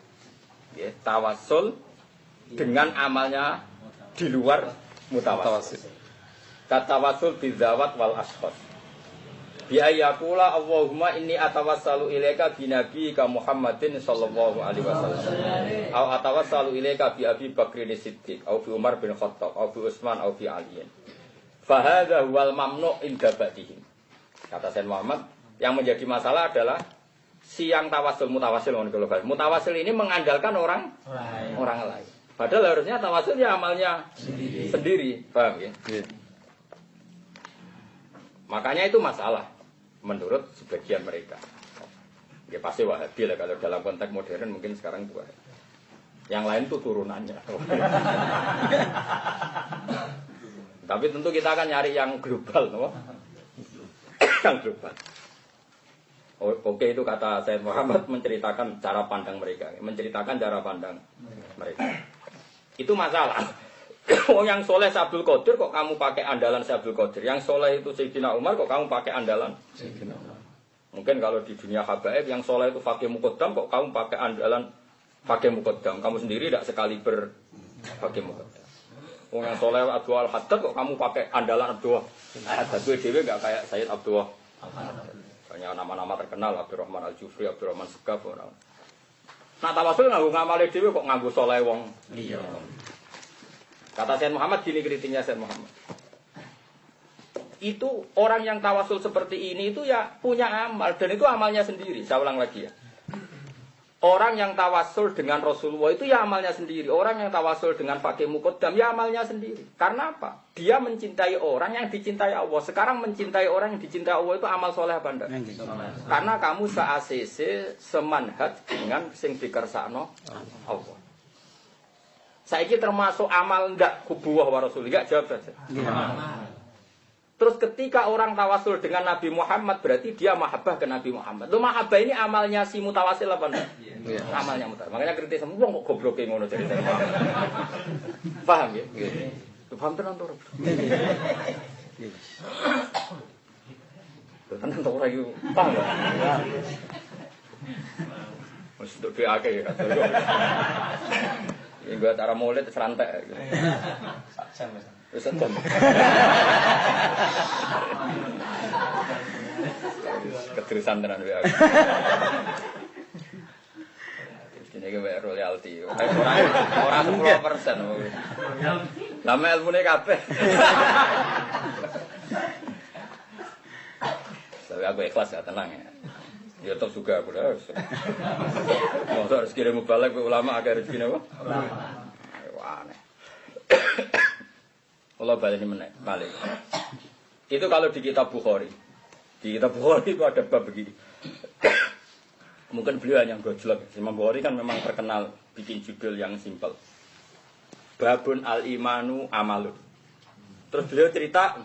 Ya, tawassul dengan amalnya di luar mutawassil. Katawassul bi dzawat wal ashkhas. Bi ayyakula Allahumma inni atawassalu ilaika bi nabiyyika Muhammadin sallallahu alaihi wasallam. Au atawassalu ilaika bi Abi Bakrin Siddiq, au bi Umar bin Khattab, au bi Utsman, au bi Ali. Fa hadza huwal mamnu' inda ba'dihim. Kata Sayyid Muhammad, yang menjadi masalah adalah siang tawasul mutawasil. Mutawasil ini mengandalkan orang lain. Padahal harusnya tawasul ya amalnya sendiri. Paham ya? Makanya itu masalah menurut sebagian mereka. Ya pasti Wahabi lah kalau dalam konteks modern mungkin sekarang itu Wahabi. Yang lain itu turunannya. Tapi tentu kita akan nyari yang global, no? Yang global. Oke, itu kata Sayyid Muhammad menceritakan cara pandang mereka, Itu masalah. Yang soleh Abdul Qadir kok kamu pakai andalan Abdul Qadir, yang soleh itu Sayyidina Umar kok kamu pakai andalan Sayyidina Umar. Mungkin kalau di dunia habaib yang soleh itu Fakih Muqaddam kok kamu pakai andalan Fakih Muqaddam. Kamu sendiri tidak sekali Fakih Muqaddam. Yang soleh Abdul Haddad kok kamu pakai andalan Abdul Haddad. Dewe gak kayak Sayyid Abdul Haddad. Banyak nama-nama terkenal, Abdurrahman Al-Jufri, Abdurrahman Segaf. Nah tawasul nganggo ngamale dhewe kok nganggo soleh wong. Iya. Kata Sayyid Muhammad gini kritiknya Sayyid Muhammad. Itu orang yang tawasul seperti ini itu ya punya amal dan itu amalnya sendiri. Saya ulang lagi ya. Orang yang tawasul dengan Rasulullah itu ya amalnya sendiri. Orang yang tawasul dengan Fakih Muqaddam ya amalnya sendiri. Karena apa? Dia mencintai orang yang dicintai Allah. Sekarang mencintai orang yang dicintai Allah itu amal soleh apa enggak? Karena kamu se-ACC, semanhat dengan sing dikersakno Allah. Saiki termasuk amal ndak kubuwah wa Rasulullah? Jawab saja. Terus ketika orang tawasul dengan Nabi Muhammad berarti dia mahabbah ke Nabi Muhammad. Loh mahabbah ini amalnya si mutawasil apa enggak? Yeah. Amalnya mutawasil. Makanya kritis semua kok gobloke ngono cerita. Paham ya? Nggih. Paham tenan to ora? Tenan to ora iki. Paham. Wis nduk diake ya. Ini gua cara mulai serantek. Saksen wis. Wis tenan. Keterusan tenan wae. Ini ke royalti. Orang 10%. Lama ilmune kabeh. Tapi aku ikhlas ya, tenang ya. Ya tetap juga aku dah. Mau harus kirim balik ke ulama agar rezeki apa? Ulama. Wah aneh. Allah balik balik. Itu kalau di kitab Bukhari. Di kitab Bukhari itu ada bab begini. Mungkin beliau yang gojlok. Imam Bukhari kan memang terkenal bikin judul yang simpel. Babun al-imanu amalun. Terus beliau cerita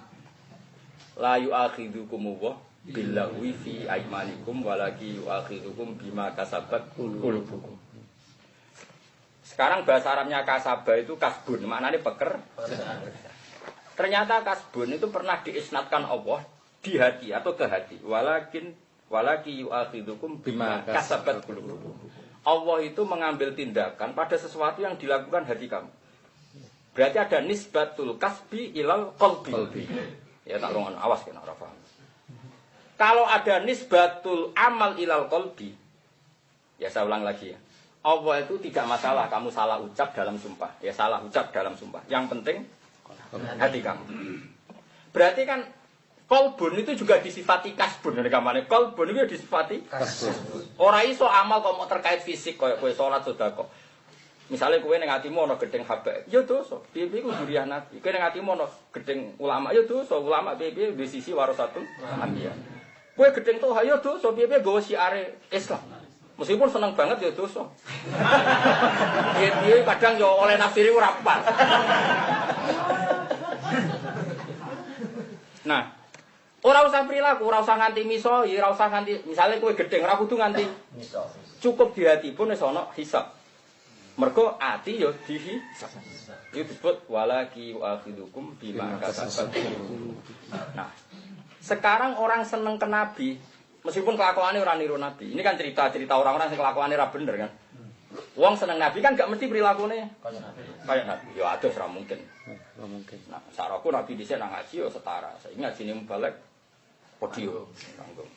la yu'akhidukum wa billahi fi aymanikum walaki yu'akhidukum bima kasabat qulubukum. Sekarang bahasa Arabnya kasabah itu kasbun, maknanya Ternyata kasbun itu pernah diisnadkan Allah di hati atau ke hati. Walaki yu'akhidukum bima kasabat qulubukum. Allah itu mengambil tindakan pada sesuatu yang dilakukan hati kamu. Berarti ada nisbatul kasbi ilal qalbi. Ya tak longan awas kena ora paham. Kalau ada nisbatul amal ilal qalbi. Ya saya ulang lagi ya. Allah itu tidak masalah kamu salah ucap dalam sumpah. Ya salah ucap dalam sumpah. Yang penting hati kamu. Berarti kan kolbun itu juga disifati kasbun. Kolbun itu disifati kasbun. Orang iso amal kok mau terkait fisik kayak kue sholat sedekah. Misalnya kue neng hatimu ono gedeng habaib, ya dosa. Piye ku durian nabi. Kue neng hatimu ono gedeng ulama, ya dosa. Ulama piye di sisi warasatul anbiya. Kue gedeng toha, ya dosa. Piye gawa siare Islam. Meskipun seneng banget ya dosa. Piye kadang yo oleh nafsiri ora pas. Nah, ora usah perilaku, ora usah nganti miso, ya ora usah nganti misale kowe gedeng ora kudu nganti miso. Cukup di hati pun wis ana hisab. Mergo ati yo dihisab. Itu disebut walaki akhidukum bima kasabat. Nah, sekarang orang seneng ke nabi, meskipun kelakuannya orang niru nabi. Ini kan cerita-cerita orang-orang yang kelakuannya ra bener kan. Wong seneng nabi kan gak mesti perilakunya kayak nabi. Ya aduh ora mungkin. Ora mungkin. Nah, saraku nabi dhisik nang ngaji yo setara. Saiki ngajine mubalek podium tanggung.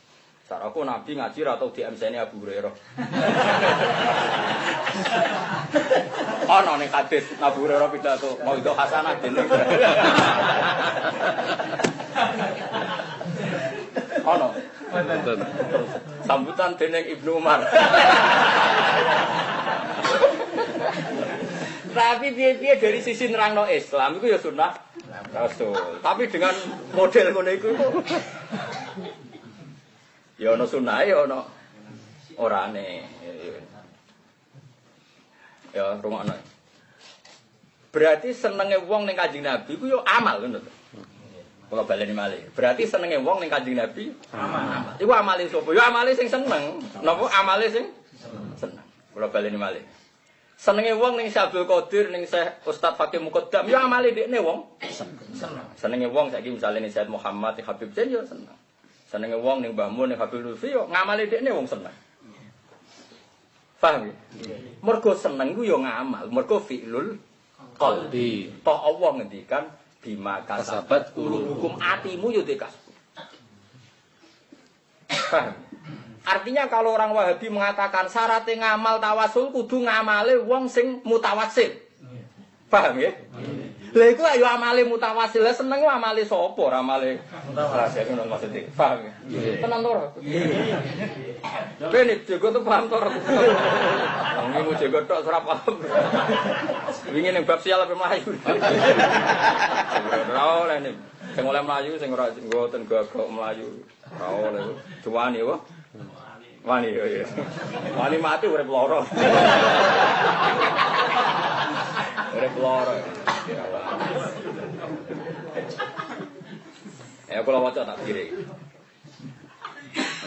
Saraku nabi ngaji ra tau di MC-ne Abu Hurairah. Ana ning hadis Abu Hurairah pidato mau itu hasanah dene. Ana. Sambutan dening Ibnu Umar. Tapi piye-piye dari sisi nerangno Islam itu ya sunnah Rasul. Tapi dengan model ngono iku ya ana sunah ya ana orane. Ya rungokno. Berarti senenge wong ning Kanjeng Nabi ku yo amal ngono to. Kula baleni malih. Berarti senenge wong ning Kanjeng Nabi amal. Iku amale sapa? Yo amale sing seneng. Napa amale sing seneng. Kula baleni malih. Senenge wong ning Syabul Qadir ning Syekh Ustaz Fakih Muqaddam yo amale dekne wong seneng. Senenge wong saiki misale ning Syekh Muhammad Habib Zain yo seneng. Senenge wong ning Mbah Mun ning Habib Lutfi yo ngamale dekne wong seneng. Paham ya? Mergo seneng ku yo ngamal, mergo fi'lul qalbi. Tok Allah ngendikan bima kasabat qulubukum, atimu yo dikasbu. Paham? Artinya kalau orang Wahabi mengatakan syaratnya ngamal tawasul kudu ngamale wong sing mutawassil. Paham ya? Lha iku ayo amale mutawassil, seneng ku amale sapa? Amale mutawassil ngono maksudnya. Paham ya? Tenan to ora? Ben iki kok paham to ora? Wong iki jago tok ora paham. Wingi ning bab sial ape mlayu. Ora oleh ning sing oleh mlayu sing ora ngoten gagok mlayu. Ora oleh cuwani wae. Wani ya. Wani mati urip lara. Urip lara. Ya kula waca tak kiri.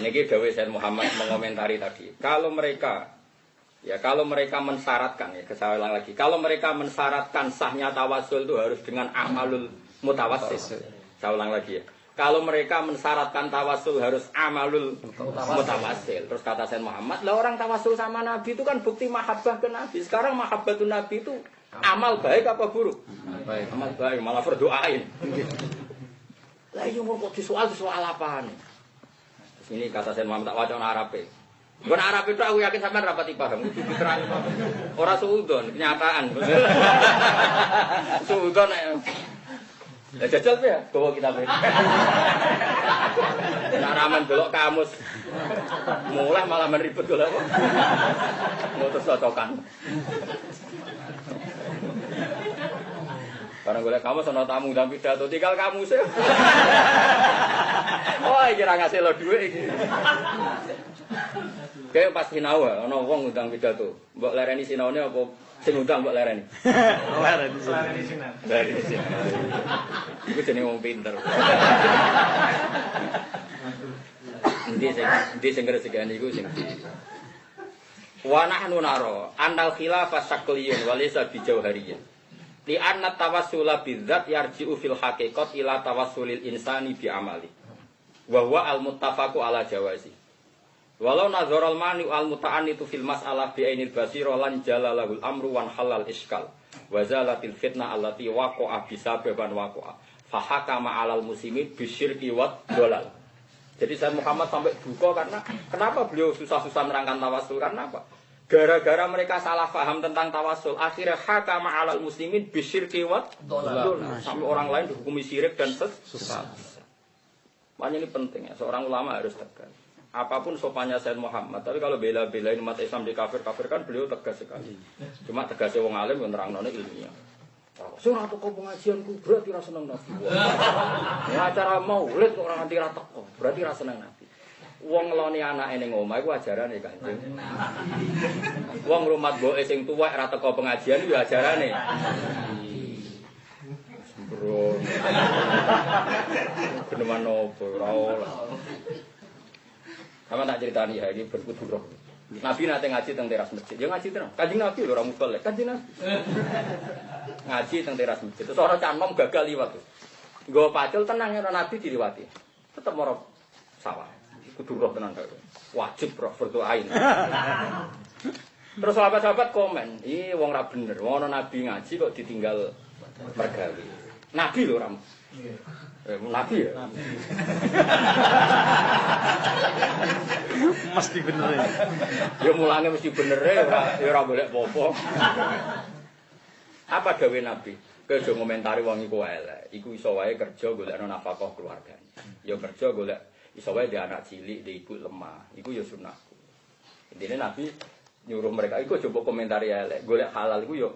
Niki dawuh Sayyid Muhammad mengomentari tadi. Kalau mereka mensyaratkan ya, saya ulang lagi. Kalau mereka mensyaratkan sahnya tawasul itu harus dengan amalul mutawassil. Saya ulang lagi ya. Kalau mereka mensyaratkan tawasul harus amalul mutawassil. Terus kata Sayyid Muhammad, lah orang tawasul sama Nabi itu kan bukti mahabbah ke Nabi. Sekarang mahabbatun Nabi itu amal baik apa buruk? Baik. Amal baik, malah berdoain. Lah iya kok soal apaan? Terus ini kata Sayyid Muhammad tak waca Arabe. Bukan Arabe itu aku yakin sampean rapati paham. Diterang. Ora suudon, kenyataan. Suudon lah jajal ya, bawa kita beri. Nak ramen delok kamus. Mulai malah meribut lho apa? Mau terus cocokan. Barang golek kamus ana tamu ndang pidato tinggal kamu sih. Oh, iki ra ngasih lo dhuwit iki. Kayak pas sinau ana wong ndang pidato. Mbok lereni sinaune apa sing undang mbok lereni? Lereni sinan. Lereni sinan. Iku jenenge wong pinter. Ndi sing ngresegani iku sing di. Wa nahnu nara annal khilafah sakliyun wa laysa bijauhariyyin. Li anna tawassula bidzat yarji'u fil haqiqat ila tawassulil insani bi amali. Wa huwa al-muttafaqu ala jawazi. Walau nazar al-mani al-muta'annitu fil mas'alah bi ainil basira lan jalalahul amru wan halal iskal. Wa zalatil fitnah allati waqa'a bisababan waqa'a. Fa hakama 'alal muslimi bisyirki wad dolal. Jadi saya Muhammad sampai duka karena kenapa beliau susah-susah nerangkan tawassul karena apa? Gara-gara mereka salah paham tentang tawasul, akhirnya hakama 'alal muslimin bisyirki wa dolal. Sampai orang lain dihukumi syirik dan sesat. Makanya ini penting ya, seorang ulama harus tegas. Apapun sopannya Sayyid Muhammad, tapi kalau bela-belain umat Islam di kafir-kafir kan beliau tegas sekali. Cuma tegasnya wong alim yang nerang-nerang ilmiah. Surah teko pengajianku berarti ra seneng Nabi. Ya acara maulid kok ora nganti ra teko, berarti ra seneng Nabi. Wong ngeloni anake ning omah iku ajarane Kanjeng. Wong rumat mboke sing tuwek ra teko pengajian iku ajarane. Bro. Keneman opo ora oleh. Sama tak ceritani ya ini berkuduroh. Nabi nate ngaji teng teras masjid. Ya ngaji tenan. Kanjeng Nabi lho ora mubalek. Kanjeng Nabi. Ngaji teng teras masjid. Terus ora canom gagal liwat. Nggo pacul tenang ora Nabi diliwati. Tetep moro sawah. Kudu roh tenan kok. Wajib roh berdoain. Terus sahabat-sahabat komen, "Ih wong ra bener. Wong ana Nabi ngaji kok ditinggal mergawe." Nabi lho ora. Nabi ya. Mesti bener ya. Ya mulane mesti bener ya ora golek apa-apa. Apa gawe Nabi? Kejo ngomentari wong iku elek. Iku iso wae kerja golekno nafkah keluargane. Ya kerja golek iso wae dia anak cilik, dia ibu lemah. Iku ya sunahku. Intine Nabi nyuruh mereka iku coba komentari elek. Golek halal iku ya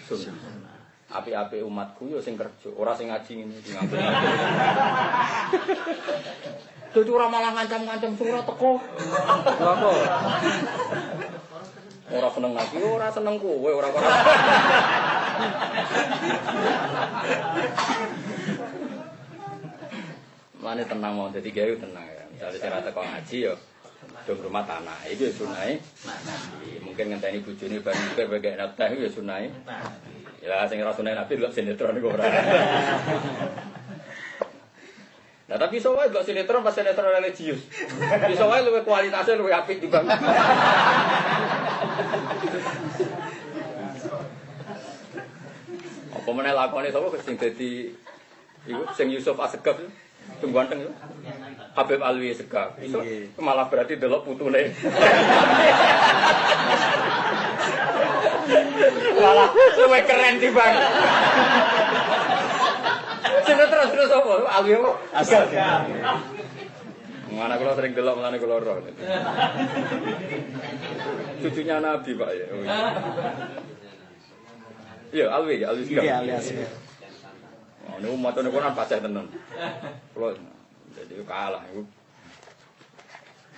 sunah. Api-api umatku yo sing kerja, ora sing ngaji ngene iki ngaji. Dadi ora malah ngancam-ngancam surah teko. Lha kok. Ora seneng ngaji, ora seneng kowe, ora. Mane tenang mau dadi gawe tenang ya. Misale sing ora teko ngaji yo dong rumah tanah, itu ya sunahe. Mungkin ngenteni bojone bar mikir bae gak teh ya sunahe. Ya sing ora sunah Nabi delok sinetron iku ora. Nah tapi iso wae delok sinetron pas sinetron religius. Iso wae luwih kualitasé luwih apik timbang. Apa meneh lakone sapa sing dadi iku sing Yusuf Asegaf sing ganteng iku. Habib Alwi Segaf. Iso malah berarti delok putune. Malah luwih keren timbang. Terus apa? Alwi Asegaf. Mana kula sering delok mulane kula roh. Cucunya Nabi, Pak ya. Iya, Alwi Segaf. Iya, Alwi Segaf. Oh, niku macane Quran pacah tenan. Kula jadi kalah iku.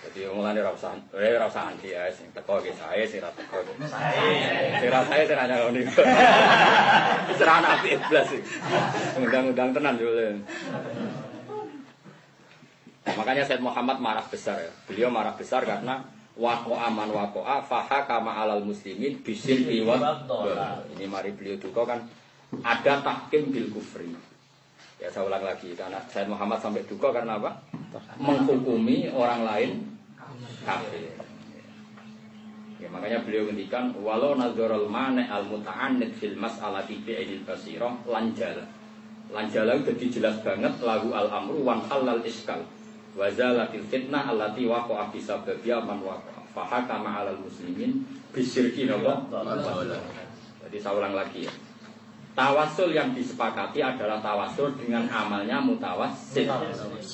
Jadi mulane ora usah anti ya sing teko iki sae sing ra teko. Sae. Sing ra sae sing ra nyaloni. Serana apik blas iki. Undang-undang tenan yo. Makanya Sayyid Muhammad marah besar ya. Beliau marah besar karena waqa'a faha kama alal muslimin bisin iwat. Ini mari beliau duka kan ada tahkim bil kufri. Ya saya ulang lagi karena Sayyid Muhammad sampai duka karena apa? Menghukumi orang lain kafir. Ya makanya beliau ngendikan walau nazarul mani al muta'annid fil mas'alati bi'il basirah lanjala. Lanjala itu jadi jelas banget lagu al amru wan halal iskal. Wa zalatil fitnah allati waqa'a fi sababiyya man waqa'a fa hakama 'alal muslimin bisyirki Allah. Jadi saya ulang lagi ya. Tawasul yang disepakati adalah tawasul dengan amalnya mutawassil.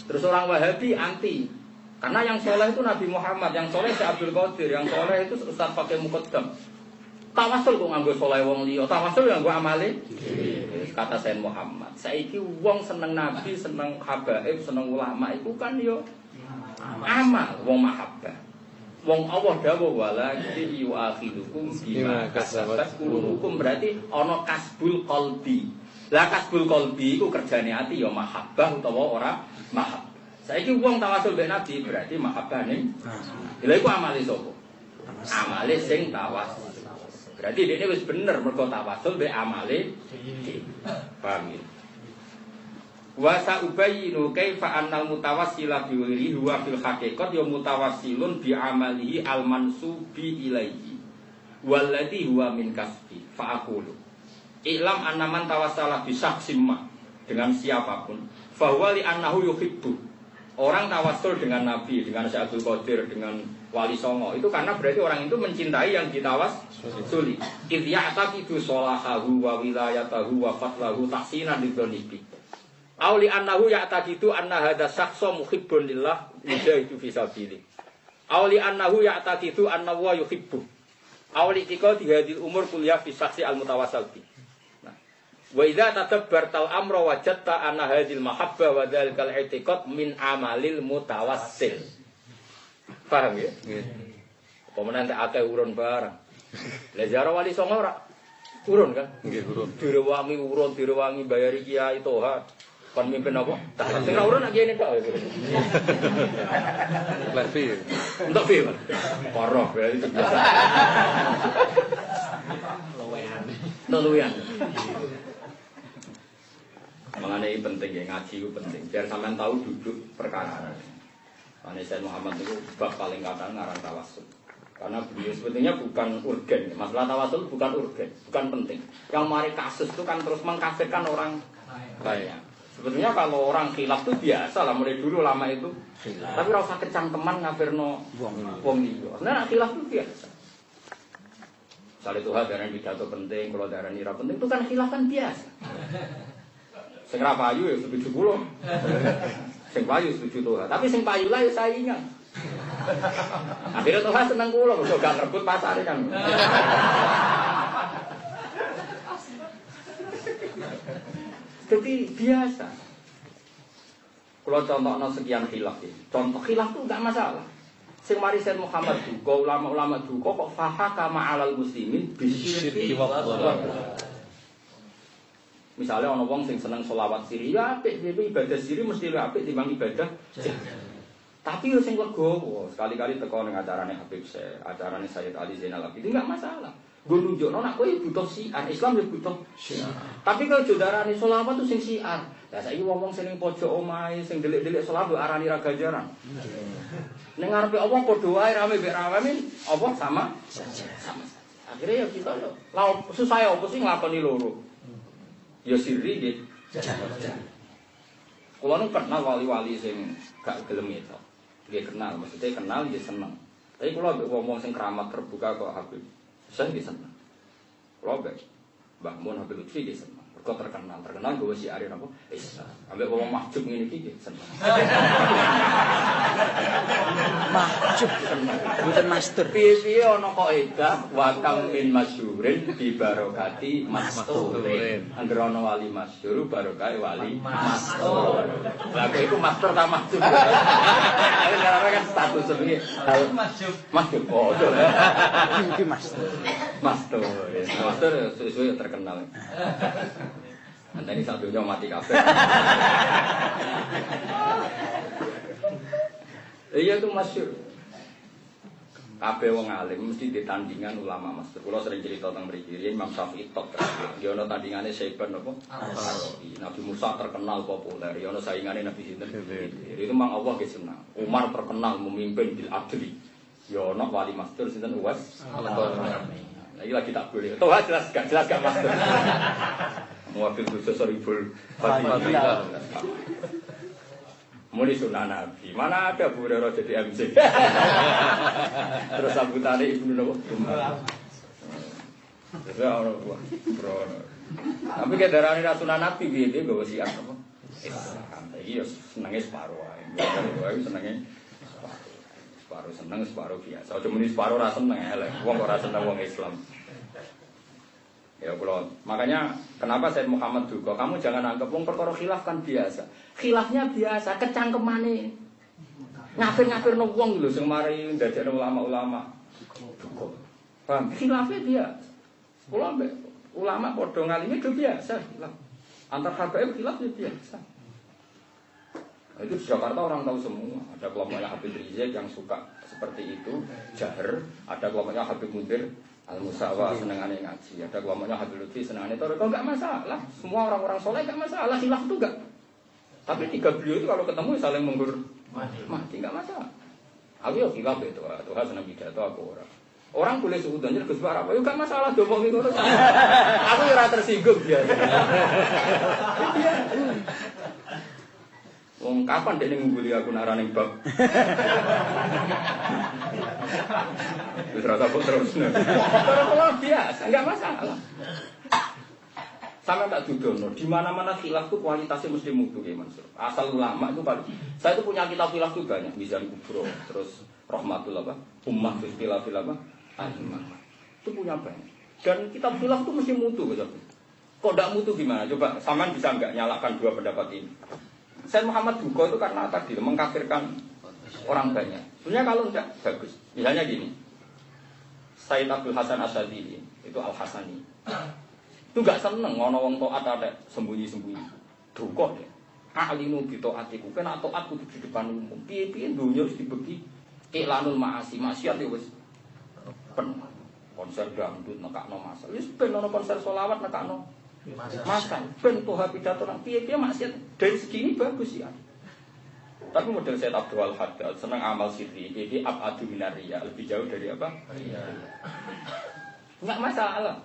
Terus orang Wahabi anti. Karena yang soleh itu Nabi Muhammad, yang soleh si Abdul Qadir, yang soleh itu Ustaz pakai muqaddam. Tawasul kok nganggo soleh wong liya, tawasul nganggo amale. Kata Sayyid Muhammad, saiki wong seneng Nabi, seneng habaib, seneng ulama itu kan yo amal wong mahabbah. Wong Allah dawuh wala yu'akhidukum bima kasabat qulubukum berarti ana kasbul qalbi. Lah kasbul qalbi iku kerjane ati ya mahabbah utawa ora mahabbah. Saiki wong tawasul mbek Nabi berarti mahabbah ning. Lha iku amale sapa? Amale sing tawasul. Berarti dekne wis bener mergo tawasul mbek amale. Paham ya? Wa sa'ubayyinu kaifa annal mutawassila bi ghairihi huwa fil haqiqat ya mutawassilun bi amalihi al mansubi ilaihi walladhi huwa min kasbi fa aqulu i'lam anna man tawassala bi syakhsin ma dengan siapapun fa huwa li annahu yuhibbu orang tawassul dengan Nabi dengan Syekh Abdul Qadir dengan wali songo itu karena berarti orang itu mencintai yang ditawasuli. Idh ya'taqidu sholahahu wa wilayatahu wa fadlahu tahsinan lidzonibi. Auli annahu ya'taqidu anna hadza syakhsa muhibbun lillah yujahidu fi sabilillah. Auli annahu ya'taqidu anna wa yuhibbu. Auli tiqadi hadil umur kuliah fi syakhsi al-mutawassil bi. Wa idza tadabbartal amra wajadta anna hadhil mahabbah wa dzalikal i'tiqad min amalil mutawassil. Paham ya? Pemenang tak akeh urun barang. Lah jare wali songo ora urun kan? Nggih, urun. Direwangi bayari kiai toha. Kon mimpin apa? Tak sing ora urun nak kiai tok. Levi. Entuk piye, Pak? Parah ya itu biasa. Luwean. Mengenai penting ya, ngaji itu penting. Biar sampean tahu duduk perkara. Karena Sayyid Muhammad itu bab paling kadang ngarang tawasul. Karena beliau sebetulnya bukan urgen. Masalah tawasul bukan urgen, bukan penting. Yang mari kasus itu kan terus mengkafirkan orang banyak. Sebetulnya kalau orang khilaf itu biasa lah, mulai dulu lama itu. Tapi rasa kecangkeman ngafirno wong liya. Nah, khilaf itu biasa. Misalnya Tuhan darah pidato penting, kalau darah nira penting itu kan khilaf kan biasa. Sing ra payu ya setuju kula. Sing payu setuju Tuhan. Tapi sing payu lah ya saingan. Akhirnya Tuhan seneng kula kok gak ngerebut pasare kan. Jadi biasa. Kalau contohnya sekian khilaf ya. Contoh khilaf itu enggak masalah. Sing mari Sayyid Muhammad duka, ulama-ulama duka kok fahaka ma'alal muslimin bisyirki wa misalnya ana wong sing seneng selawat siri, ya apik dhewe ibadah siri mesti luwih apik timbang ibadah. Tapi yo sing legowo, sekali-kali teko ning acarane Habib Syekh, acarane Sayyid Ali Zainal Abidin enggak masalah. Gue nunjukno nek kowe butuh siar, Islam yo butuh siar. Tapi kalau jodarane selawat tuh sing siar. Lah saiki wong-wong sing ning pojok omahe sing delik-delik selawat arani ra ganjaran. Ning ngarepe Allah padha wae rame mbek rame apa sama saja. Akhirnya ya kita yo. Lah susah ya opo sih nglakoni loro. Ya sirri nggih. Kulo nu kenal wali-wali sing gak gelem itu. Nggih kenal, maksudnya kenal nggih seneng. Tapi kulo ambek wong sing keramat terbuka kok Habib. Saya nggih seneng. Kulo ambek Mbah Mun Habib Lutfi nggih seneng. Kok terkenal gue si Ari apa? Islam. Ambek wong mahjub ngene iki nggih seneng. Mahjub mboten master. Piye-piye ana kok edah wa kam min masyhurin bi barokati masturin. Anggere ana wali masyhur barokah wali mastur. Lah kok iku master ta mahjub. Karena kan status iki mahjub. Mahjub kok. Iki master. Master. Master sesuai terkenal. Nanti satunya mati kabeh. Iya itu masyhur. Kabeh wong alim mesti ditandingan ulama masyhur. Kula sering cerita tentang mriki, Imam Syafi'i tok terkenal. Ya ana tandingane Saiban apa? Nabi Musa terkenal populer. Ya ana saingane Nabi sinten? Itu mang Allah ge senang. Umar terkenal memimpin bil adli. Ya ana wali masyhur sinten Uwais. Lagi tak boleh. Toh jelas gak masyhur. Muwafiq khusus ribul Fatilah. Muni sunnah Nabi. Mana ada Bu Hurairah jadi MC. Terus sambutannya Ibnu Nawawi. Terus orang tua. Tapi ke darah ini sunnah Nabi dia gak siap apa. Iya senangnya separuh. Gue senangnya separuh seneng separuh biasa. Cuma ini separuh rasa seneng ya. Wong kok rasa seneng wong Islam. Ya kalau makanya kenapa Sayyid Muhammad juga kamu jangan anggap wong perkara khilaf kan biasa. Khilafnya biasa, kecangkemane. Ngafir-ngafir no wong lho sing mari ndadekno ulama-ulama. Paham? Khilafnya biasa. Kula ambek ulama padha ngalime do biasa khilaf. Antar habaib khilaf ya biasa. Itu di Jakarta orang tahu semua. Ada kelompoknya Habib Rizik yang suka seperti itu, jahar. Ada kelompoknya Habib Mundir Al-Musawa senengane ngaji. Ada kelompoknya Habib Lutfi senengane tarekat, enggak masalah. Semua orang-orang soleh enggak masalah. Khilaf itu enggak. Tapi tiga beliau itu kalau ketemu saling mati enggak masalah. Aku ya khilaf itu. Tuhan seneng pidato aku ora. Orang boleh seutuhnya Gus Bara apa? Ya enggak masalah diomongin ngono. Aku ya ora tersinggung biasa. Wong kapan dia ngungguli aku narane bab? Terus rasa kok terus. Terus biasa, enggak masalah. Sama tak dudono, di mana-mana khilaf itu kualitasnya mesti mutu ya Mansur. Asal ulama itu paling. Saya itu punya kitab khilaf itu banyak, Mizan Kubro, terus Rahmatul apa? Ummah terus khilaf apa? Al-Imam. Itu punya banyak. Dan kitab khilaf itu mesti mutu gitu. Kok tidak mutu gimana? Coba Saman bisa enggak nyalakan dua pendapat ini? Said Muhammad Duko itu karena tadi mengkafirkan orang banyak. Sebenarnya kalau enggak bagus. Misalnya gini, Said Abdul Hasan Asyadili itu Al Hasani. Itu enggak seneng ngono wong taat ada sembunyi-sembunyi. Duko deh. Alinu bi taatiku, kena taat kudu di depan umum. Piye-piye dunya wis dibagi iklanul maasi, maksiat ya wis pen. Konser dangdut nekakno masal. Wis ben ono konser selawat nekakno masal. Ben toha pidato nang piye-piye maksiat dari segi ini bagus ya. Tapi model Said Abdul Haddad seneng amal sirri, jadi abadu minaria, lebih jauh dari apa? Iya. Enggak masalah.